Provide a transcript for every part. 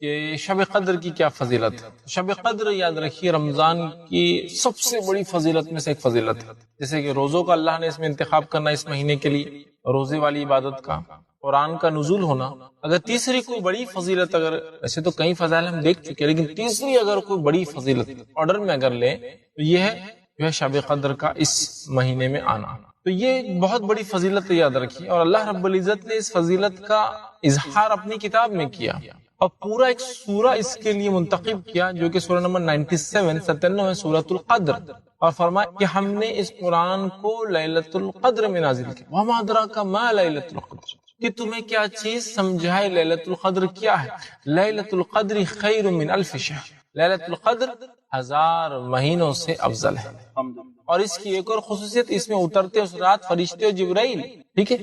کہ شب قدر کی کیا فضیلت ہے۔ شب قدر یاد رکھیے رمضان کی سب سے بڑی فضیلت میں سے ایک فضیلت ہے، جیسے کہ روزوں کا اللہ نے اس میں انتخاب کرنا اس مہینے کے لیے، روزے والی عبادت کا، قرآن کا نزول ہونا۔ اگر تیسری کوئی بڑی فضیلت، اگر ایسے تو کئی فضائل ہم دیکھ چکے، لیکن تیسری اگر کوئی بڑی فضیلت آرڈر میں اگر لیں تو یہ ہے جو ہے شب قدر کا اس مہینے میں آنا۔ تو یہ ایک بہت بڑی فضیلت یاد رکھیے، اور اللہ رب العزت نے اس فضیلت کا اظہار اپنی کتاب میں کیا، اور پورا ایک سورہ اس کے لیے منتخب کیا جو کہ سورہ نمبر 97 سورۃ القدر، اور فرمایا کہ ہم نے اس قرآن کو لیلۃ القدر میں نازل کیا۔ وما ادراک ما لیلۃ القدر، کہ تمہیں کیا چیز سمجھائے لیلۃ القدر کیا ہے۔ لیلۃ القدر خیر من الف شہر، لیلۃ القدر 1000 مہینوں سے افضل ہے۔ اور اس کی ایک اور خصوصیت، اس میں اترتے اس رات فرشتے اور جبرائیل، ٹھیک ہے،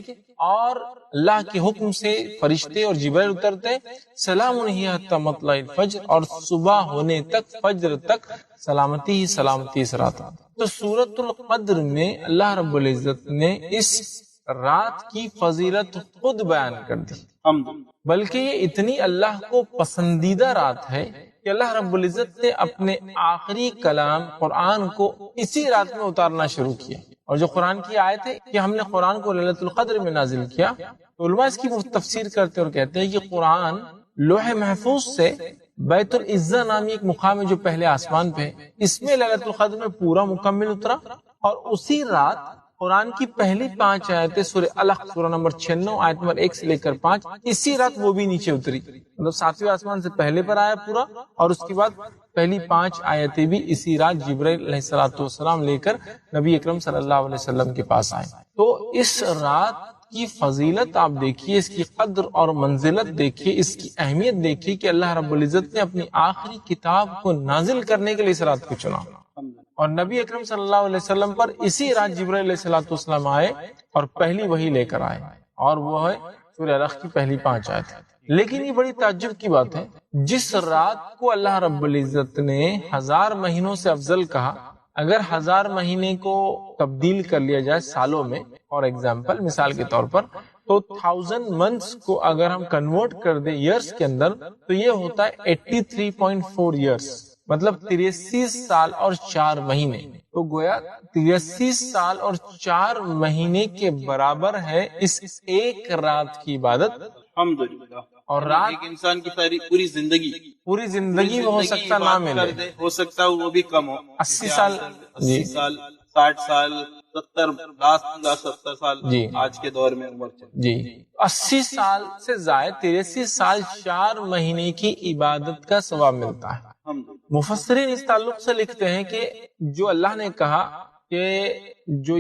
اور اللہ کے حکم سے فرشتے اور جبرائیل اترتے، سلام ہی حتی مطلع الفجر، اور صبح ہونے تک، فجر تک سلامتی ہی سلامتی اس رات۔ تو سورۃ القدر میں اللہ رب العزت نے اس رات کی فضیلت خود بیان کر دی، بلکہ یہ اتنی اللہ کو پسندیدہ رات ہے کہ اللہ رب العزت نے اپنے آخری کلام قرآن کو اسی رات میں اتارنا شروع کیا۔ اور جو قرآن کی آیت ہے کہ ہم نے قرآن کو لیلۃ القدر میں نازل کیا، تو علماء اس کی تفسیر کرتے اور کہتے ہیں کہ قرآن لوح محفوظ سے بیت العزہ نامی ایک مقام ہے جو پہلے آسمان پہ ہے، اس میں لیلۃ القدر میں پورا مکمل اترا، اور اسی رات قرآن کی پہلی 5 آیتیں سورہ الق سورہ نمبر 96 آیت نمبر 1 سے لے کر 5، اسی رات وہ بھی نیچے اتری، مطلب 7ویں آسمان سے پہلے پر آیا پورا، اور اس کے بعد پہلی 5 آیتیں بھی اسی رات جبرائیل علیہ السلام لے کر نبی اکرم صلی اللہ علیہ وسلم کے پاس آئے۔ تو اس رات کی فضیلت آپ دیکھیے، اس کی قدر اور منزلت دیکھیے، اس کی اہمیت دیکھیے کہ اللہ رب العزت نے اپنی آخری کتاب کو نازل کرنے کے لیے اس رات کو چنا، اور نبی اکرم صلی اللہ علیہ وسلم پر اسی رات جبرائیل علیہ السلام آئے اور پہلی وحی لے کر آئے، اور وہ ہے سورہ الق کی پہلی 5 آیت۔ لیکن یہ بڑی تعجب کی بات ہے، جس رات کو اللہ رب العزت نے 1000 مہینوں سے افضل کہا، اگر 1000 مہینے کو تبدیل کر لیا جائے سالوں میں، اور ایگزامپل مثال کے طور پر، تو 1000 منتھس کو اگر ہم کنورٹ کر دیں ایئرس کے اندر، تو یہ ہوتا ہے 83.4 ایئرس، مطلب 83 سال اور 4 مہینے۔ تو گویا 83 سال اور 4 مہینے کے برابر ہے اس ایک رات کی عبادت، الحمدللہ۔ اور رات ایک انسان کی ساری پوری زندگی میں ہو سکتا نہ ملے، ہو سکتا وہ بھی کم ہو، 80 سال 80 سال 60 سال 70 سال جی آج کے دور میں عمر چل جی 80 سال سے زائد 83 سال 4 مہینے کی عبادت کا ثواب ملتا ہے۔ مفسرین اس تعلق سے لکھتے ہیں کہ جو اللہ نے کہا کہ جو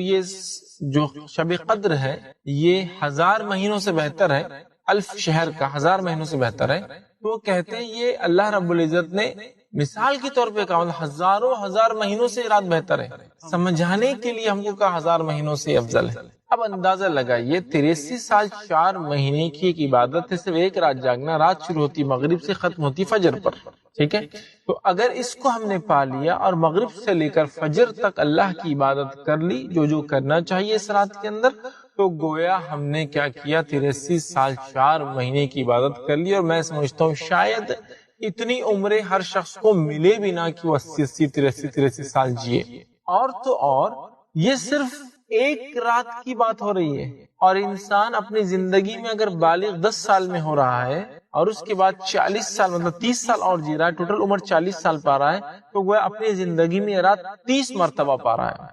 شب قدر ہے یہ 1000 مہینوں سے بہتر ہے، الف شہر کا 1000 مہینوں سے بہتر ہے، تو وہ کہتے ہیں یہ اللہ رب العزت نے مثال کے طور پہ کہا، ہزاروں ہزار مہینوں سے رات بہتر ہے، سمجھانے کے لیے ہم کو کہا 1000 مہینوں سے افضل ہے۔ اب اندازہ لگائیے 83 سال 4 مہینے کی ایک عبادت ہے، صرف ایک رات جاگنا، رات شروع ہوتی مغرب سے ختم ہوتی فجر پر، ٹھیک ہے؟ تو اگر اس کو ہم نے پا لیا اور مغرب سے لے کر فجر تک اللہ کی عبادت کر لی جو کرنا چاہیے اس رات کے اندر، تو گویا ہم نے کیا کیا، 83 سال 4 مہینے کی عبادت کر لی۔ اور میں سمجھتا ہوں شاید اتنی عمریں ہر شخص کو ملے بھی نہ کہ وہ 80 83 سال جیے۔ اور تو اور یہ صرف ایک رات کی بات ہو رہی ہے، اور انسان اپنی زندگی میں اگر بالغ 10 سال میں ہو رہا ہے اور اس کے بعد 40 سال مطلب 30 سال اور جی رہا ہے، ٹوٹل عمر 40 سال پا رہا ہے، تو وہ اپنی زندگی میں رات 30 مرتبہ پا رہا ہے۔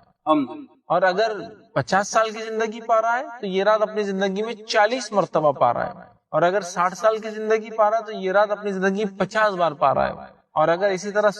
اور اگر 50 سال کی زندگی پا رہا ہے تو یہ رات اپنی زندگی میں 40 مرتبہ پا رہا ہے، اور اگر 60 سال کی زندگی پا رہا ہے تو یہ رات اپنی زندگی 50 بار پا رہا ہے، اور اگر اسی طرح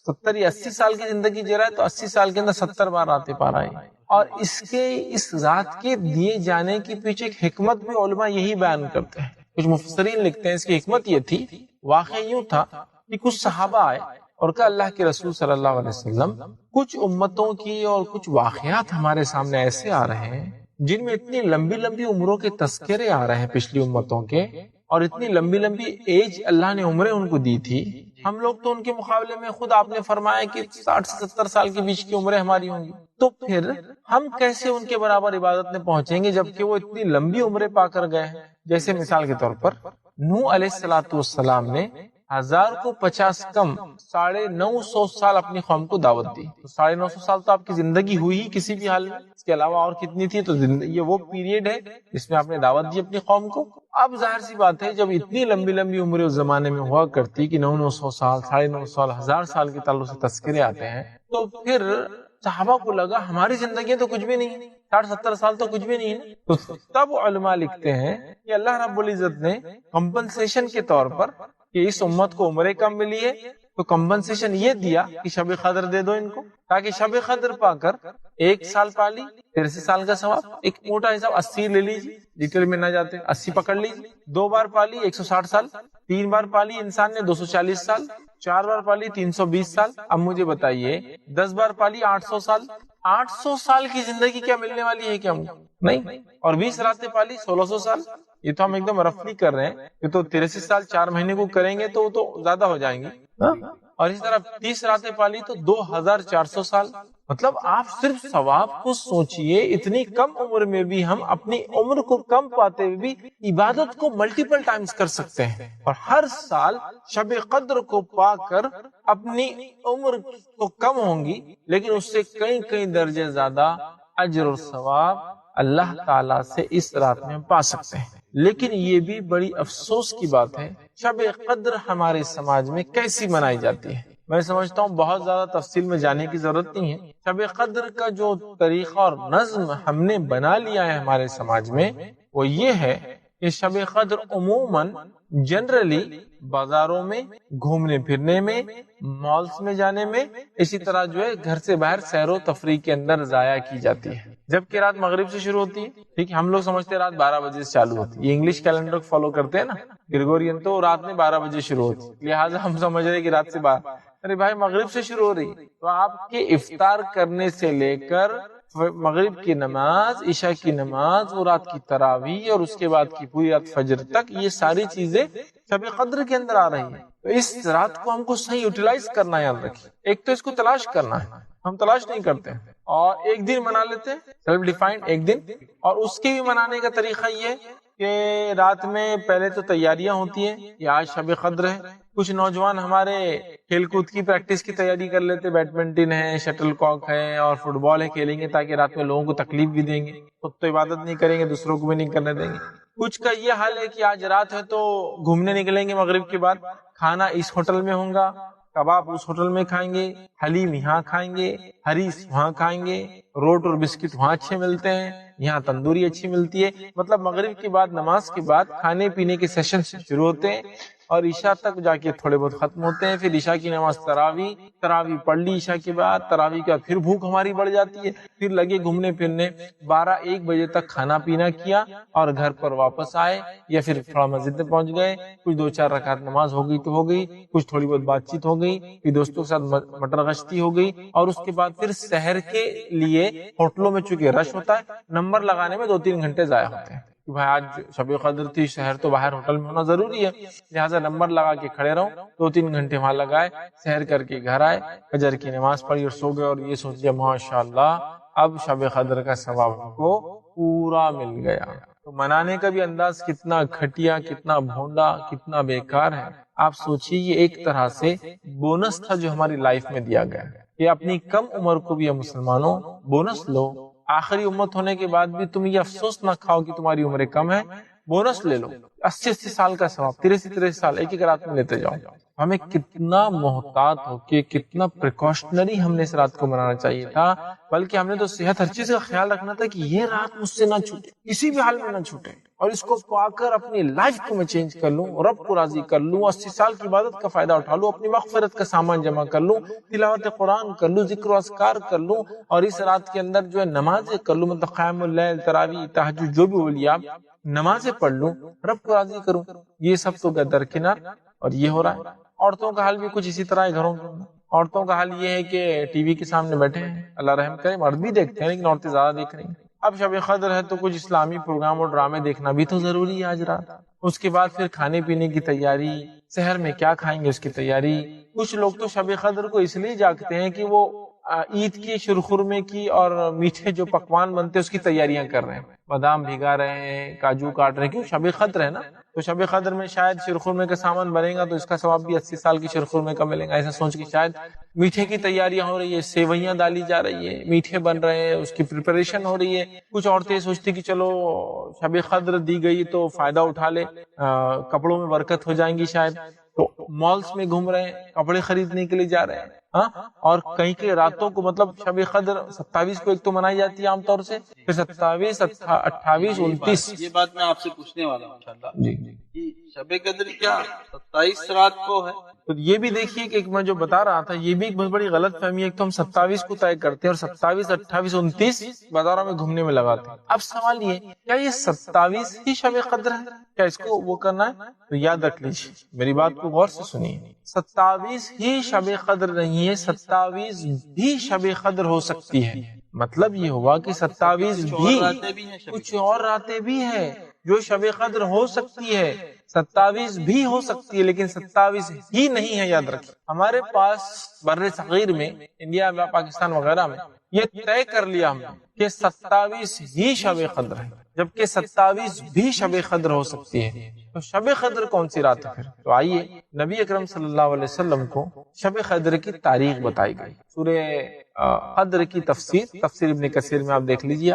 70 یا 80 سال کی زندگی جی رہا ہے تو 80 سال کے اندر 70 بار راتیں پا رہا ہے۔ اور اس رات کے دیے جانے کے پیچھے ایک حکمت بھی علماء یہی بیان کرتے ہیں، کچھ مفسرین لکھتے ہیں اس کی حکمت یہ تھی، واقع یوں تھا کہ کچھ صحابہ آئے اور کہا اللہ کے رسول صلی اللہ علیہ وسلم، کچھ امتوں کی اور کچھ واقعات ہمارے سامنے ایسے آ رہے ہیں جن میں اتنی لمبی لمبی عمروں کے تذکرے آ رہے ہیں پچھلی امتوں کے، اور اتنی لمبی لمبی ایج اللہ نے عمریں ان کو دی تھی، ہم لوگ تو ان کے مقابلے میں خود آپ نے فرمایا کہ 60 سے 70 سال کے بیچ کی عمریں ہماری ہوں گی، تو پھر ہم کیسے ان کے برابر عبادت میں پہنچیں گے جبکہ وہ اتنی لمبی عمریں پا کر گئے ہیں؟ جیسے مثال کے طور پر نوح علیہ السلام نے 1000 کو 50 کم 950 سال اپنی قوم کو دعوت دی. تو 950 سال تو آپ کی زندگی ہوئی ہی کسی بھی حال میں. اس کے علاوہ اور کتنی تھی؟ تو یہ وہ پیریڈ ہے جس میں آپ نے دعوت دی اپنی قوم کو. اب ظاہر سی بات ہے جب اتنی لمبی لمبی عمریں اس زمانے میں ہوا کرتی کہ 900 سال 950 سال 1000 سال کے تعلق سے تذکرے آتے ہیں، تو پھر صحابہ کو لگا ہماری زندگی تو کچھ بھی نہیں ہے، 60-70 سال تو کچھ بھی نہیں ہے. تو تب علماء لکھتے ہیں کہ اللہ رب العزت نے کمپنسیشن کے طور پر کہ اس امت کو عمریں کم ملی ہے تو کمپنسیشن یہ دیا کہ شب قدر دے دو ان کو، تاکہ شب قدر پا کر 1 سال پالی 83 سال کا ثواب. ایک موٹا حساب 80 لے لیجیے، ڈیٹیل میں نہ جاتے، 80 پکڑ لیجیے. 2 بار پالی 160 سال، 3 بار پالی انسان نے 240 سال، 4 بار پالی 320 سال. اب مجھے بتائیے 10 بار پالی 800 سال. 800 سال کی زندگی کیا ملنے والی ہے کیا ہم کو؟ نہیں. اور 20 راتیں پالی 1600 سال. یہ تو ہم ایک دم رفلی کر رہے ہیں، یہ تو 83 سال 4 مہینے کو کریں گے تو وہ تو زیادہ ہو جائیں گے. اور اس طرح 30 راتیں پالی تو 2400 سال. مطلب آپ صرف ثواب کو سوچئے، اتنی کم عمر میں بھی ہم اپنی عمر کو کم پاتے ہوئے بھی عبادت کو ملٹیپل ٹائمز کر سکتے ہیں. اور ہر سال شب قدر کو پا کر اپنی عمر تو کم ہوں گی لیکن اس سے کئی درجے زیادہ اجر اور ثواب اللہ تعالیٰ سے اس رات میں ہم پا سکتے ہیں. لیکن یہ بھی بڑی افسوس کی بات ہے شب قدر ہمارے سماج میں کیسی منائی جاتی ہے. میں سمجھتا ہوں بہت زیادہ تفصیل میں جانے کی ضرورت نہیں ہے. شب قدر کا جو طریقہ اور نظم ہم نے بنا لیا ہے ہمارے سماج میں وہ یہ ہے کہ شب قدر عموماً جنرلی بازاروں میں گھومنے پھرنے میں، مالز میں جانے میں، اسی طرح جو ہے گھر سے باہر سیر و تفریح کے اندر ضائع کی جاتی ہے. جبکہ رات مغرب سے شروع ہوتی ہے. ٹھیک ہے، ہم لوگ سمجھتے ہیں رات 12 بجے سے چالو ہوتی ہے. یہ انگلش کیلنڈر فالو کرتے ہیں نا، گریگورین، تو رات میں 12 بجے شروع ہوتی ہے، لہٰذا ہم سمجھ رہے ہیں کہ رات سے 12. ارے بھائی مغرب سے شروع ہو رہی ہے. تو آپ کے افطار کرنے سے لے کر مغرب کی نماز، عشاء کی نماز، اور رات کی تراویح، اور اس کے بعد کی پوری رات فجر تک، یہ ساری چیزیں شب قدر کے اندر آ رہی ہیں. تو اس رات کو ہم کو صحیح یوٹیلائز کرنا ہے. یاد رکھیے، ایک تو اس کو تلاش کرنا ہے، ہم تلاش نہیں کرتے ہیں اور ایک دن منا لیتے ہیں، سیلف ڈیفائنڈ ایک دن. اور اس کے بھی منانے کا طریقہ یہ کہ رات میں پہلے تو تیاریاں ہوتی ہیں، یہ آج شب قدر ہے. کچھ نوجوان ہمارے کھیل کود کی پریکٹس کی تیاری کر لیتے، بیڈمنٹن ہے، شٹل کاک ہے اور فٹ بال ہے، کھیلیں گے تاکہ رات میں لوگوں کو تکلیف بھی دیں گے، خود تو عبادت نہیں کریں گے، دوسروں کو بھی نہیں کرنے دیں گے. کچھ کا یہ حال ہے کہ آج رات ہے تو گھومنے نکلیں گے مغرب کے بعد، کھانا اس ہوٹل میں ہوگا، کباب اس ہوٹل میں کھائیں گے، حلیم یہاں کھائیں گے، ہریس وہاں کھائیں گے، روٹ اور بسکٹ وہاں اچھے ملتے ہیں، یہاں تندوری اچھی ملتی ہے. مطلب مغرب کے بعد نماز کے بعد کھانے پینے کے سیشن شروع ہوتے ہیں اور عشاء تک جا کے تھوڑے بہت ختم ہوتے ہیں. پھر عشاء کی نماز تراویح پڑھ لی عشاء کے بعد، تراویح کے بعد پھر بھوک ہماری بڑھ جاتی ہے، پھر لگے گھومنے پھرنے، 12-1 بجے تک کھانا پینا کیا اور گھر پر واپس آئے یا پھر تھوڑا مسجد میں پہنچ گئے، کچھ 2-4 رکعت نماز ہو گئی تو ہو گئی، کچھ تھوڑی بہت بات چیت ہو گئی، پھر دوستوں کے ساتھ مٹر گشتی ہو گئی، اور اس کے بعد پھر سحر کے لیے ہوٹلوں میں چونکہ رش ہوتا ہے، نمبر لگانے میں 2-3 گھنٹے ضائع ہوتے ہیں کہ بھائی آج شب قدر تھی، شہر تو باہر ہوٹل میں ہونا ضروری ہے، لہٰذا نمبر لگا کے کھڑے رہو، 2-3 گھنٹے وہاں لگائے، سحر کر کے گھر آئے، فجر کی نماز پڑھی اور سو گئے، اور یہ سوچ لیا ماشاءاللہ اب شب قدر کا ثواب کو پورا مل گیا. تو منانے کا بھی انداز کتنا گھٹیا، کتنا بھونڈا، کتنا بیکار ہے. آپ سوچیے یہ ایک طرح سے بونس تھا جو ہماری لائف میں دیا گیا. یہ اپنی کم عمر کو بھی مسلمانوں بونس لو. آخری امت ہونے کے بعد بھی تم یہ افسوس نہ کھاؤ کہ تمہاری عمریں کم ہے، بونس لے لو. 80 سال کا ثواب، 83 سال ایک رات میں لیتے جاؤ. ہمیں کتنا محتاط ہو کے، کتنا پریکاشنری ہم نے اس رات کو منانا چاہیے تھا. بلکہ ہم نے تو صحت ہر چیز کا خیال رکھنا تھا کہ یہ رات مجھ سے نہ چھوٹے، کسی بھی حال میں نہ چھوٹے، اور اس کو پا کر اپنی لائف کو میں چینج کر لوں، رب کو راضی کر لوں، 80 سال کی عبادت کا فائدہ اٹھا لوں، اپنی مغفرت کا سامان جمع کر لوں، تلاوت قرآن کر لوں، ذکر و اذکار کر لوں، اور اس رات کے اندر جو ہے نمازیں کر لوں، مطلب قیام اللیل، تراویح، تہجد، جو بھی بولیے آپ، نمازیں پڑھ لوں، رب کو راضی کروں. یہ سب تو درکنار، اور یہ ہو رہا ہے. عورتوں کا حال بھی کچھ اسی طرح ہے. گھروں کے عورتوں کا حال یہ ہے کہ ٹی وی کے سامنے بیٹھے ہیں، اللہ رحم کرے، مرد بھی دیکھتے ہیں لیکن عورتیں زیادہ دیکھ رہی ہیں. اب شب قدر ہے تو کچھ اسلامی پروگرام اور ڈرامے دیکھنا بھی تو ضروری ہے آج رات. اس کے بعد پھر کھانے پینے کی تیاری، سحر میں کیا کھائیں گے اس کی تیاری. کچھ لوگ تو شب قدر کو اس لیے جاگتے ہیں کہ وہ عید کی شرخرمے کی اور میٹھے جو پکوان بنتے ہیں اس کی تیاریاں کر رہے ہیں، بادام بھگا رہے ہیں، کاجو کاٹ رہے ہیں، کیوں شب قدر ہے نا، تو شب قدر میں شاید شرخرمے کا سامان بنے گا تو اس کا ثواب بھی 80 سال کی شرخرمے کا ملے گا، ایسا سوچ کے شاید میٹھے کی تیاریاں ہو رہی ہے، سیویاں ڈالی جا رہی ہے، میٹھے بن رہے ہیں، اس کی پریپریشن ہو رہی ہے۔ کچھ عورتیں سوچتی کہ چلو شب قدر دی گئی تو فائدہ اٹھا لے، کپڑوں میں برکت ہو جائیں گی شاید، تو مالس میں گھوم رہے ہیں، کپڑے خریدنے کے لیے جا رہے ہیں، ہاں، اور کہیں کے راتوں کو، مطلب شب قدر 27 کو ایک تو منائی جاتی ہے عام طور سے، پھر 27، 28، 29۔ یہ بات میں آپ سے پوچھنے والا ہوں انشاءاللہ جی کہ شب قدر کیا 27 رات کو ہے؟ تو یہ بھی دیکھیے کہ میں جو بتا رہا تھا یہ بھی ایک بہت بڑی غلط فہمی ہے، کہ تو ہم 27 کو طے کرتے ہیں اور 27، 28، 29 بازاروں میں گھومنے میں لگاتے ہیں۔ اب سوال یہ، کیا یہ 27 ہی شب قدر ہے؟ کیا اس کو وہ کرنا ہے؟ تو یاد رکھ لیجیے، میری بات کو غور سے سنیے، 27 ہی شب قدر نہیں ہے، 27 بھی شب قدر ہو سکتی ہے۔ مطلب یہ ہوا کہ 27 بھی راتیں بھی ہیں شب کچھ اور راتیں بھی ہیں جو شب قدر ہو سکتی ہے، 27 بھی ہو سکتی ہے، لیکن 27 ہی نہیں ہے۔ یاد رکھیں، ہمارے پاس بر صغیر میں، انڈیا میں، پاکستان وغیرہ میں یہ طے کر لیا ہم نے کہ 27 ہی شب قدر ہے، جبکہ 27 بھی شب قدر ہو سکتی ہے۔ تو شب قدر کون سی رات ہے پھر؟ تو آئیے، نبی اکرم صلی اللہ علیہ وسلم کو شب قدر کی تاریخ بتائی گئی، سورہ قدر کی تفسیر ابن کثیر میں آپ دیکھ لیجیے۔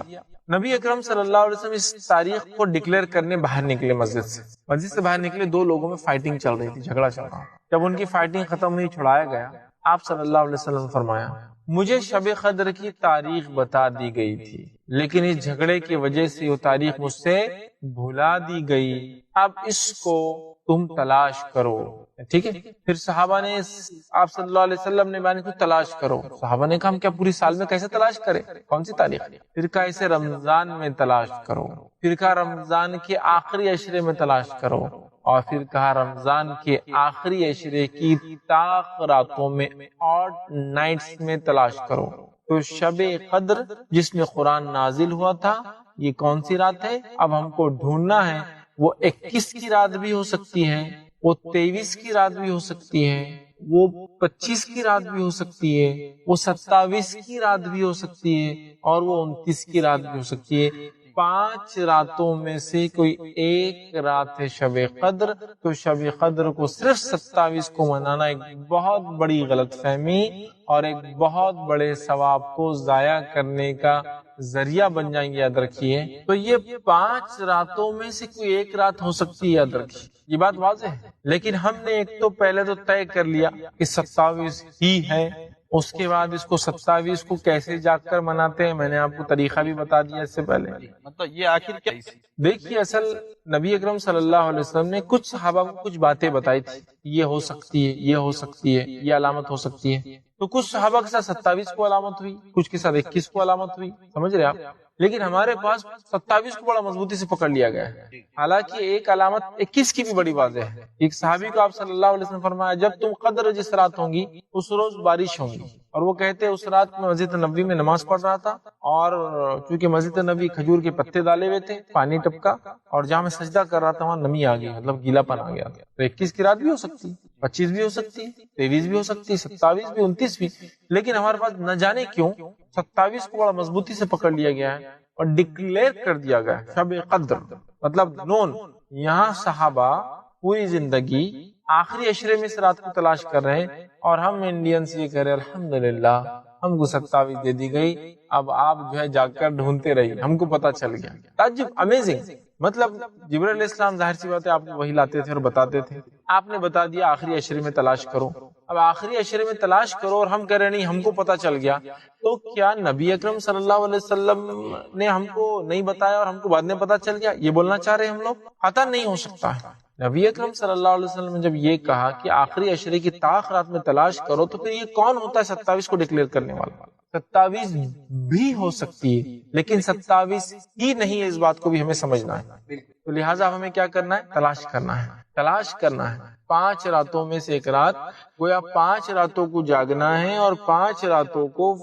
نبی اکرم صلی اللہ علیہ وسلم اس تاریخ کو ڈکلیئر کرنے باہر نکلے، مسجد سے باہر نکلے، دو لوگوں میں فائٹنگ چل رہی تھی، جھگڑا چل رہا۔ جب ان کی فائٹنگ ختم ہوئی، چھڑایا گیا، آپ صلی اللہ علیہ وسلم نے فرمایا، مجھے شب قدر کی تاریخ بتا دی گئی تھی، لیکن اس جھگڑے کی وجہ سے وہ تاریخ مجھ سے بھلا دی گئی، اب اس کو تم تلاش کرو۔ ٹھیک ہے، پھر صحابہ نے، آپ صلی اللہ علیہ وسلم نے بیان کیا تلاش کرو، صحابہ نے کہا ہم کیا پوری سال میں کیسے تلاش کریں، کون سی تاریخ؟ پھر کہا اسے رمضان میں تلاش کرو، پھر کہا رمضان کے آخری عشرے میں تلاش کرو، اور پھر کہا رمضان کے آخری عشرے کی طاق راتوں میں، آڈ نائٹس میں تلاش کرو۔ تو شب قدر جس میں قرآن نازل ہوا تھا، یہ کون سی رات ہے؟ اب ہم کو ڈھونڈنا ہے، وہ 21 کی رات بھی ہو سکتی ہے، وہ 23 کی رات بھی ہو سکتی ہے، وہ 25 کی رات بھی ہو سکتی ہے، وہ 27 کی رات بھی ہو سکتی ہے، اور وہ 29 کی رات بھی ہو سکتی ہے۔ 5 راتوں میں سے کوئی ایک رات ہے شب قدر، تو شب قدر کو صرف 27 کو منانا ایک بہت بڑی غلط فہمی اور ایک بہت بڑے ثواب کو ضائع کرنے کا ذریعہ بن جائیں گے، یاد رکھیے۔ تو یہ 5 راتوں میں سے کوئی ایک رات ہو سکتی ہے، یاد رکھیے، یہ بات واضح ہے۔ لیکن ہم نے ایک تو پہلے تو طے کر لیا کہ 27 ہی ہے، اس کے بعد اس کو 27 کو کیسے جاگ کر مناتے ہیں، میں نے آپ کو طریقہ بھی بتا دیا اس سے پہلے۔ مطلب یہ آخر کیا؟ دیکھیے، اصل نبی اکرم صلی اللہ علیہ وسلم نے کچھ صحابہ کو کچھ باتیں بتائی تھی، یہ ہو سکتی ہے، یہ ہو سکتی ہے، یہ علامت ہو سکتی ہے، تو کچھ صحابہ کے ساتھ 27 کو علامت ہوئی، کچھ کے ساتھ 21 کو علامت ہوئی، سمجھ رہے آپ؟ لیکن ہمارے پاس 27 کو بڑا مضبوطی سے پکڑ لیا گیا ہے، حالانکہ ایک علامت 21 کی بھی بڑی واضح ہے۔ ایک صحابی کو آپ صلی اللہ علیہ وسلم فرمایا، جب تم قدر جس رات ہوں گی اس روز بارش ہوں گی، اور وہ کہتے اس رات میں مسجد نبوی میں نماز پڑھ رہا تھا، اور چونکہ مسجد نبوی کھجور کے پتے ڈالے ہوئے تھے، پانی ٹپکا، اور جہاں میں سجدہ کر رہا تھا وہاں نمی آ گئی، مطلب گیلا پن آ گیا۔ تو 21 کی رات بھی ہو سکتی ہے، 25 بھی ہو سکتی ہے، 23 بھی ہو سکتی ہے، 27 بھی، 29 بھی، لیکن ہمارے پاس نہ جانے کیوں 27 کو بڑا مضبوطی سے پکڑ لیا گیا ہے اور ڈکلیئر کر دیا گیا ہے شب قدر، مطلب نون۔ یہاں صحابہ پوری زندگی آخری عشرے میں اس رات کو تلاش کر رہے ہیں، اور ہم انڈینس یہ کہہ رہے ہیں الحمدللہ ہم کو 27 دے دی گئی، اب آپ جو ہے جا کر ڈھونڈتے رہیے، ہم کو پتا چل گیا۔ تعجب، امیزنگ، مطلب جبرائیل علیہ السلام ظاہر سی بات ہے آپ کو وہی لاتے تھے اور بتاتے تھے، آپ نے بتا دیا آخری عشرے میں تلاش کرو، اب آخری عشرے میں تلاش کرو، اور ہم کہہ رہے نہیں ہم کو پتا چل گیا، تو کیا نبی اکرم صلی اللہ علیہ وسلم نے ہم کو نہیں بتایا اور ہم کو بعد میں پتا چل گیا؟ یہ بولنا چاہ رہے ہیں ہم لوگ؟ قطعاً نہیں ہو سکتا ہے۔ نبی اکرم صلی اللہ علیہ وسلم نے جب یہ کہا کہ آخری عشرے کی طاق رات میں تلاش کرو، تو پھر یہ کون ہوتا ہے 27 کو ڈکلیئر کرنے والا؟ 27 بھی ہو سکتی ہے، لیکن 27 ہی نہیں ہے، اس بات کو بھی ہمیں سمجھنا ہے۔ تو لہٰذا ہمیں کیا کرنا ہے؟ تلاش کرنا ہے 5 راتوں میں سے ایک رات، گویا 5 راتوں کو جاگنا ہے، اور 5 راتوں کو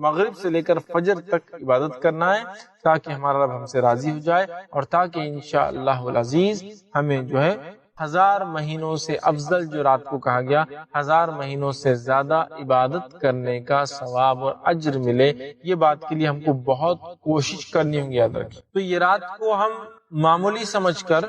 مغرب سے لے کر فجر تک عبادت کرنا ہے، تاکہ ہمارا رب ہم سے راضی ہو جائے، اور تاکہ انشاءاللہ العزیز ہمیں جو ہے 1000 مہینوں سے افضل جو رات کو کہا گیا، 1000 مہینوں سے زیادہ عبادت کرنے کا ثواب اور اجر ملے، یہ بات کے لیے ہم کو بہت کوشش کرنی ہوگی، یاد رکھیں۔ تو یہ رات کو ہم معمولی سمجھ کر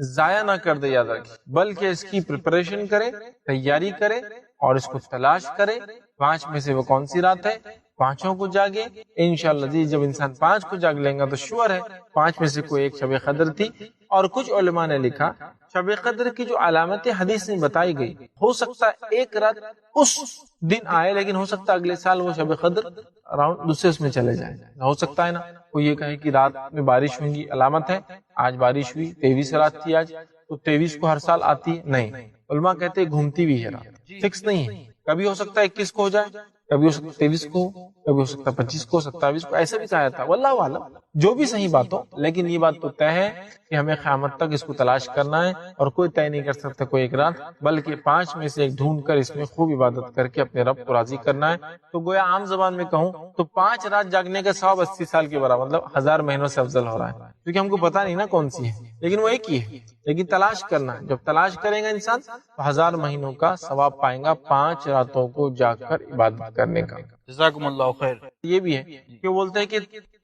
ضائع نہ کر دے، یاد رکھیں، بلکہ اس کی پریپریشن کرے، تیاری کرے اور اس کو تلاش کرے۔ 5 میں سے وہ کون سی رات ہے، 5 کو جاگے انشاءاللہ جی۔ جب انسان 5 کو جاگ لیں گا تو شور ہے 5 میں سے کوئی ایک شب قدر تھی۔ اور کچھ علماء نے لکھا شب قدر کی جو علامت حدیث میں بتائی گئی، ہو سکتا ہے ایک رات اس دن آئے، لیکن ہو سکتا ہے اگلے سال وہ شب قدر اراؤنڈ دوسرے اس میں چلے جائے، ہو سکتا ہے نا۔ کوئی یہ کہے کہ رات میں بارش ہوگی، علامت ہے، آج بارش ہوئی، 23 رات تھی آج، تو 23 کو ہر سال آتی ہے، نہیں۔ علماء کہتے ہیں گھومتی بھی ہے رات، فکس نہیں ہے، کبھی ہو سکتا ہے 21 کو ہو جائے، کبھی ہو سکتا ہے 23 کو، کبھی ہو سکتا ہے 25 کو، 27 کو، ایسا بھی کہا تھا، واللہ عالم، جو بھی صحیح بات ہو، لیکن یہ بات تو طے ہے کہ ہمیں قیامت تک اس کو تلاش کرنا ہے، اور کوئی طے نہیں کر سکتا کوئی ایک رات، بلکہ 5 میں سے ایک ڈھونڈ کر اس میں خوب عبادت کر کے اپنے رب کو راضی کرنا ہے۔ تو گویا عام زبان میں کہوں تو 5 رات جاگنے کا ثواب 80 سال کے برابر، مطلب 1000 مہینوں سے افضل ہو رہا ہے، کیونکہ ہم کو پتا نہیں نا کون سی ہے، لیکن وہ ایک ہی ہے، لیکن تلاش کرنا ہے۔ جب تلاش کرے گا انسان تو 1000 مہینوں کا ثواب پائیں گا 5 راتوں کو جاگ کر عبادت کرنے کا۔ جزاکم اللہ خیر۔ یہ بھی ہے کہ وہ بولتے ہیں کہ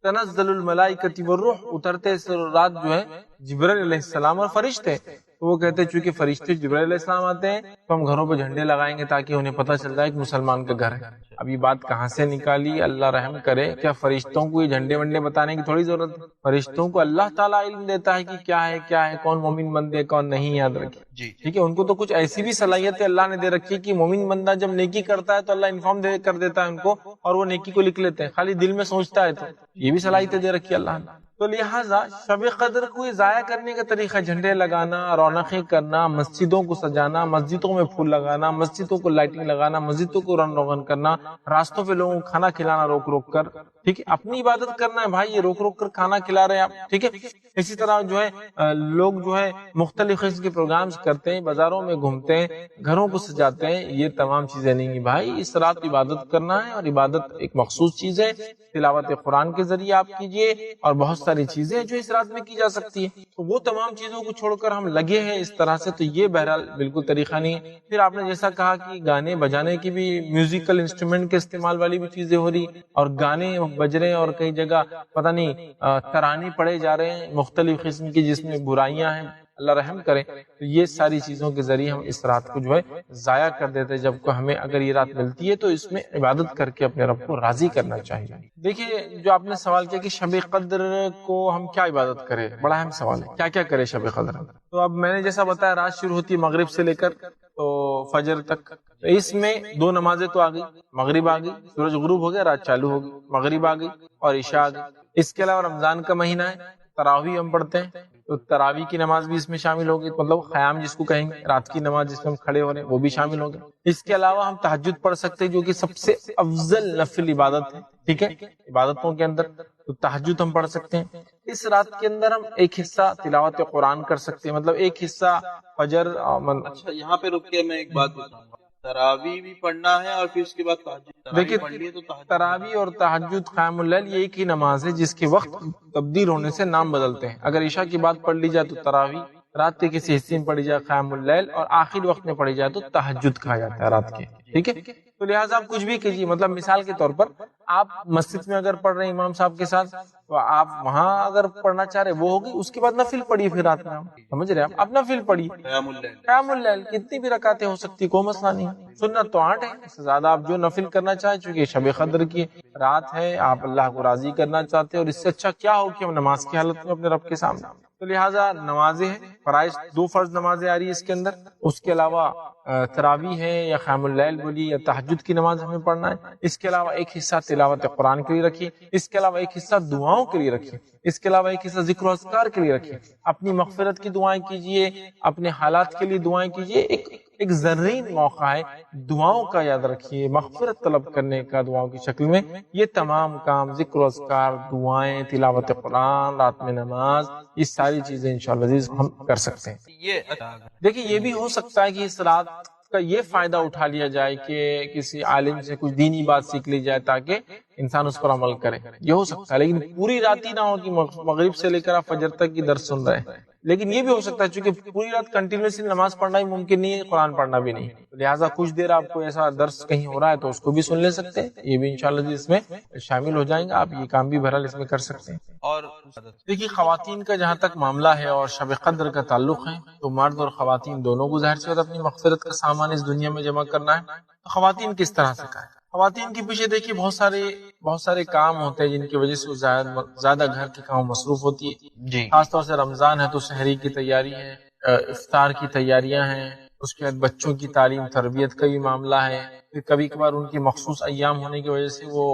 تنزل الملائکۃ والروح، اترتے اس رات جو ہے جبرائیل علیہ السلام اور فرشتے، تو وہ کہتے ہیں چونکہ فرشتے جبرائیل علیہ السلام آتے ہیں تو ہم گھروں پہ جھنڈے لگائیں گے تاکہ انہیں پتہ چل جائے کہ مسلمان کا گھر ہے۔ اب یہ بات کہاں سے نکالی، اللہ رحم کرے، کیا فرشتوں کو یہ جھنڈے ونڈے بتانے کی تھوڑی ضرورت ہے؟ فرشتوں کو اللہ تعالیٰ علم دیتا ہے کہ کیا ہے کون مومن بندے کون نہیں، یاد رکھیں جی ٹھیک ہے۔ ان کو تو کچھ ایسی بھی صلاحیتیں اللہ نے دے رکھی ہے کہ مومن بندہ جب نیکی کرتا ہے تو اللہ انفارم کر دیتا ہے ان کو، اور وہ نیکی کو لکھ لیتے ہیں، خالی دل میں سوچتا ہے تو یہ بھی صلاحیتیں دے رکھی ہے اللہ نے۔ تو لہٰذا شب قدر کو ضائع کرنے کا طریقہ جھنڈے لگانا، رونقیں کرنا، مسجدوں کو سجانا، مسجدوں میں پھول لگانا، مسجدوں کو لائٹنگ لگانا، مسجدوں کو رنگ روغن کرنا، راستوں پہ لوگوں کو کھانا کھلانا روک روک کر، ٹھیک ہے، اپنی عبادت کرنا ہے بھائی، یہ روک روک کر کھانا کھلا رہے ہیں آپ، ٹھیک ہے۔ اسی طرح جو ہے لوگ جو ہے مختلف قسم کے پروگرامز کرتے ہیں، بازاروں میں گھومتے ہیں، گھروں کو سجاتے ہیں، یہ تمام چیزیں نہیں ہیں بھائی۔ اس رات عبادت کرنا ہے، اور عبادت ایک مخصوص چیز ہے، تلاوت قرآن کے ذریعے آپ کیجئے، اور بہت ساری چیزیں جو اس رات میں کی جا سکتی ہے، تو وہ تمام چیزوں کو چھوڑ کر ہم لگے ہیں اس طرح سے، تو یہ بہرحال بالکل طریقہ نہیں ہے۔ پھر آپ نے جیسا کہا کہ گانے بجانے کی بھی، میوزیکل انسٹرومنٹ کے استعمال والی بھی چیزیں ہو رہی، اور گانے بج رہے ہیں، اور کئی جگہ پتہ نہیں ترانے پڑے جا رہے ہیں مختلف قسم کی، جس میں برائیاں ہیں، اللہ رحم کرے۔ تو یہ ساری چیزوں کے ذریعے ہم اس رات کو جو ہے ضائع کر دیتے، جب کو ہمیں اگر یہ رات ملتی ہے تو اس میں عبادت کر کے اپنے رب کو راضی کرنا چاہیے۔ دیکھیے جو آپ نے سوال کیا کہ شب قدر کو ہم کیا عبادت کریں، بڑا اہم سوال ہے، کیا کیا کرے شب قدر۔ تو اب میں نے جیسا بتایا رات شروع ہوتی ہے مغرب سے لے کر تو فجر تک، تو اس میں 2 نمازیں تو آ گئی، مغرب آ گئی، سورج غروب ہو گیا، رات چالو ہو گئی، مغرب آ گئی اور عشاء آ گئی۔ اس کے علاوہ رمضان کا مہینہ ہے، تراویح ہم پڑھتے ہیں، تو تراویح کی نماز بھی اس میں شامل ہوگی، مطلب قیام جس کو کہیں گے، رات کی نماز جس میں ہم کھڑے ہو رہے ہیں وہ بھی شامل ہوگی۔ اس کے علاوہ ہم تہجد پڑھ سکتے ہیں، جو کہ سب سے افضل نفل عبادت ہے، ٹھیک ہے، عبادتوں کے اندر تو تہجد ہم پڑھ سکتے ہیں۔ اس رات کے اندر ہم ایک حصہ تلاوت قرآن کر سکتے ہیں، مطلب ایک حصہ فجر۔ اچھا یہاں پہ رک کے میں ایک بات بتاؤں گا، تراویح بھی پڑھنا ہے اور پھر اس کے بعد تہجد دیکھیے پڑھ لیے تو تہجد، تراویح اور تہجد قیام اللیل یہ ایک ہی نماز ہے جس کے وقت تبدیل ہونے سے نام بدلتے ہیں۔ اگر عشاء کی بات پڑھ لی جائے تو تراویح، رات کے کسی حصے میں پڑھی جائے قیام اللیل، اور آخر وقت میں پڑھی جائے تو تہجد کہا جاتا ہے رات کے، ٹھیک ہے۔ تو لہٰذا آپ کچھ بھی کیجیے، مطلب مثال کے طور پر آپ مسجد میں اگر پڑھ رہے ہیں امام صاحب کے ساتھ، تو آپ وہاں اگر پڑھنا چاہ رہے وہ ہوگی، اس کے بعد نفل پڑھیے، پھر رات میں سمجھ رہے ہیں آپ نفل پڑھیے، قیام اللیل، قیام اللیل کتنی بھی رکعتیں ہو سکتی، کوئی مسئلہ نہیں، سنت تو 8 ہے، اس سے زیادہ آپ جو نفل کرنا چاہیں، چونکہ شب قدر کی رات ہے، آپ اللہ کو راضی کرنا چاہتے ہیں، اور اس سے اچھا کیا ہو کہ ہم نماز کی حالت میں اپنے رب کے سامنے۔ تو لہٰذا نمازیں ہیں، فرائض 2 فرض نمازیں آ رہی ہے اس کے اندر، اس کے علاوہ تراویح ہے یا قیام اللیل بولی یا تہجد کی نماز ہمیں پڑھنا ہے۔ اس کے علاوہ ایک حصہ تلاوت قرآن کے لیے رکھیے، اس کے علاوہ ایک حصہ دعاؤں کے لیے رکھیے، اس کے علاوہ ایک حصہ ذکر و اذکار کے لیے رکھیے، اپنی مغفرت کی دعائیں کیجیے، اپنے حالات کے لیے دعائیں کیجیے۔ ایک زرین موقع ہے دعاؤں کا، یاد رکھیے، مغفرت طلب کرنے کا دعاؤں کی شکل میں۔ یہ تمام کام، ذکر و اذکار، دعائیں، تلاوت قرآن، رات میں نماز، یہ ساری چیزیں انشاءاللہ عزیز ہم کر سکتے ہیں۔ یہ دیکھیے یہ بھی ہو سکتا ہے کہ اس رات کا یہ فائدہ اٹھا لیا جائے کہ کسی عالم سے کچھ دینی بات سیکھ لی جائے تاکہ انسان اس پر عمل کرے، یہ ہو سکتا ہے، لیکن پوری رات ہی نہ ہو کہ مغرب سے لے کر آپ فجر تک کی درس سن رہے ہیں۔ لیکن یہ بھی ہو سکتا ہے چونکہ پوری رات کنٹینیوسلی نماز پڑھنا ہی ممکن نہیں ہے، قرآن پڑھنا بھی نہیں، لہٰذا کچھ دیر آپ کو ایسا درس کہیں ہو رہا ہے تو اس کو بھی سن لے سکتے ہیں، یہ بھی انشاءاللہ اس میں شامل ہو جائیں گے، آپ یہ کام بھی بہرحال اس میں کر سکتے ہیں۔ اور دیکھیے خواتین کا جہاں تک معاملہ ہے اور شب قدر کا تعلق ہے تو مرد اور خواتین دونوں کو ظاہر سی بات اپنی مغفرت کا سامان اس دنیا میں جمع کرنا ہے۔ تو خواتین کس طرح سے کریں؟ خواتین کے پیچھے دیکھیے بہت سارے کام ہوتے ہیں جن کی وجہ سے وہ زیادہ گھر کے کام مصروف ہوتی ہے۔ جی خاص طور سے رمضان ہے تو سحری کی تیاری ہے، افطار کی تیاریاں ہیں، اس کے بعد بچوں کی تعلیم تربیت کا بھی معاملہ ہے، پھر کبھی کبھار ان کی مخصوص ایام ہونے کی وجہ سے وہ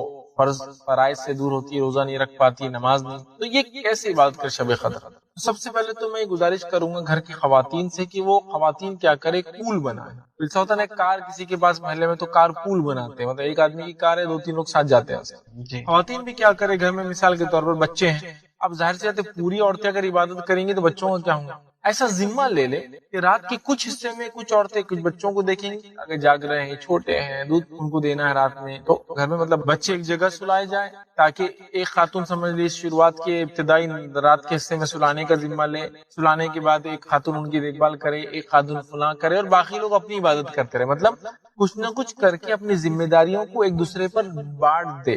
فرائض سے دور ہوتی ہے، روزہ نہیں رکھ پاتی، نماز نہیں، تو یہ کیسے عبادت کر شب قدر؟ سب سے پہلے تو میں گزارش کروں گا گھر کی خواتین سے کہ وہ خواتین کیا کرے، پول بنائے۔ ایسا ہوتا ہے نا کار کسی کے پاس محلے میں تو کار پول بناتے ہیں، مطلب ایک آدمی کی کار ہے، 2-3 لوگ ساتھ جاتے ہیں۔ جی خواتین بھی کیا کرے گھر میں، مثال کے طور پر بچے ہیں، اب ظاہر سی بات ہے پوری عورتیں اگر عبادت کریں گی تو بچوں کا کیا ہوگا؟ ایسا ذمہ لے لے کہ رات کے کچھ حصے میں کچھ عورتیں کچھ بچوں کو دیکھیں گی، اگر جاگ رہے ہیں، چھوٹے ہیں، دودھ ان کو دینا ہے رات میں، تو گھر میں مطلب بچے ایک جگہ سلائے جائیں تاکہ ایک خاتون سمجھ لی شروعات کے ابتدائی رات کے حصے میں سلانے کا ذمہ لے، سلانے کے بعد ایک خاتون ان کی دیکھ بھال کرے، ایک خاتون فلاں کرے، اور باقی لوگ اپنی عبادت کرتے رہے، مطلب کچھ نہ کچھ کر کے اپنی ذمہ داریوں کو ایک دوسرے پر بانٹ دے۔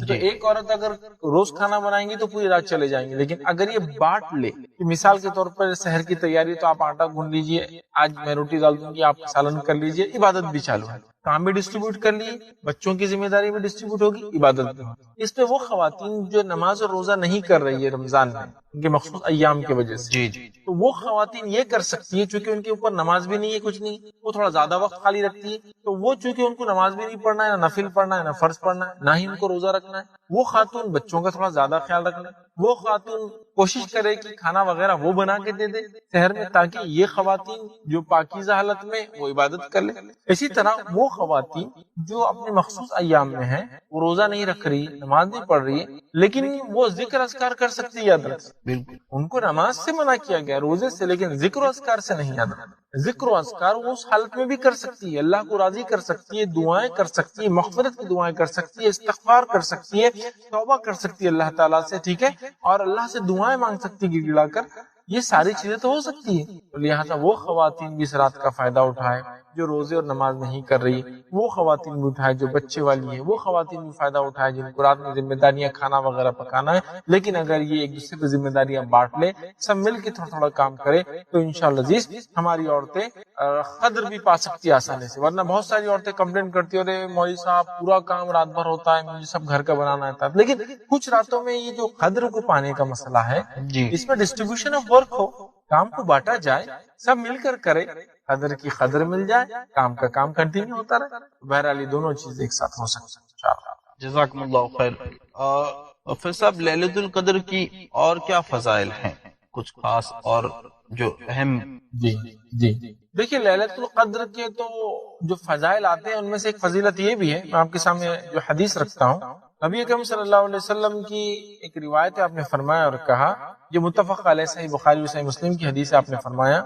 تو ایک عورت اگر روز کھانا بنائیں گی تو پوری رات چلے جائیں گے، لیکن اگر یہ بانٹ لے کہ مثال کے طور پر سحر کی تیاری تو آپ آٹا گھون لیجئے، آج میں روٹی ڈال دوں گی، آپ سالن کر لیجئے، عبادت بھی چالو ہے، کام بھی ڈسٹریبیوٹ کر لیے، بچوں کی ذمہ داری بھی ڈسٹریبیوٹ ہوگی، عبادت بھی ہوگی۔ اس پہ وہ خواتین جو نماز اور روزہ نہیں کر رہی ہے رمضان میں ان کے مخصوص ایام کی وجہ سے، جی جی تو وہ خواتین یہ کر سکتی ہے، چونکہ ان کے اوپر نماز بھی نہیں ہے، کچھ نہیں، وہ تھوڑا زیادہ وقت خالی رکھتی ہے، تو وہ چونکہ ان کو نماز بھی نہیں پڑھنا ہے، نہ نفل پڑھنا ہے، نہ فرض پڑھنا ہے، نہ ہی ان کو روزہ رکھنا ہے، وہ خاتون بچوں کا تھوڑا زیادہ خیال رکھ لیں، وہ خاتون کوشش کرے کہ کھانا وغیرہ وہ بنا کے دے دے شہر میں، تاکہ یہ خواتین جو پاکیزہ حالت میں وہ عبادت کر لے۔ اسی طرح وہ خواتین جو اپنے مخصوص ایام میں ہیں، وہ روزہ نہیں رکھ رہی، نماز نہیں پڑھ رہی ہے، لیکن وہ ذکر اذکار کر سکتی ہے، یاد رکھ، بالکل ان کو نماز سے منع کیا گیا، روزے سے، لیکن ذکر و اذکار سے نہیں، یاد رکھ، ذکر و اذکار وہ اس حالت میں بھی کر سکتی ہے، اللہ کو راضی کر سکتی ہے، دعائیں کر سکتی ہے، مغفرت کی دعائیں کر سکتی ہے، استغفار کر سکتی ہے، توبہ کر سکتی ہے اللہ تعالیٰ سے، ٹھیک ہے، اور اللہ سے دعائیں مانگ سکتی ہے گڑ گڑا کر، یہ ساری چیزیں تو ہو سکتی ہے۔ لہٰذا وہ خواتین بھی اس رات کا فائدہ اٹھائے جو روزے اور نماز نہیں کر رہی، وہ خواتین بھی اٹھائے جو بچے والی ہیں، وہ خواتین بھی فائدہ اٹھائے جن کو رات میں ذمہ داریاں کھانا وغیرہ پکانا ہے، لیکن اگر یہ ایک دوسرے پہ ذمہ داریاں بانٹ لے، سب مل کے تھوڑا تھوڑا کام کرے تو انشاءاللہ عزیز ہماری عورتیں قدر بھی پا سکتی آسانی سے۔ ورنہ بہت ساری عورتیں کمپلین کرتی ہیں، ارے مولوی صاحب پورا کام رات بھر ہوتا ہے، مجھے سب گھر کا بنانا ہے، لیکن کچھ راتوں میں یہ جو قدر کو پانے کا مسئلہ ہے، جی اس میں ڈسٹریبیوشن آف ورک ہو، کام کو بانٹا جائے، سب مل کر کرے، قدر کی قدر مل جائے، کام کا کام کنٹینیو ہوتا رہے، بہرحال یہ دونوں چیزیں ایک ساتھ ہو سکتی ہیں انشاءاللہ۔ جزاکم اللہ خیر۔ پھر صاحب ليلة القدر کی اور کیا فضائل ہیں، کچھ خاص اور جو اہم؟ جی جی دیکھیے ليلة القدر کے تو جو فضائل آتے ہیں ان میں سے ایک فضیلت یہ بھی ہے، میں آپ کے سامنے جو حدیث رکھتا ہوں، نبی اکرم صلی اللہ علیہ وسلم کی ایک روایت ہے، آپ نے فرمایا اور کہا، جو متفق علیہ صحیح بخاری و صحیح مسلم کی حدیث ہے، آپ نے فرمایا،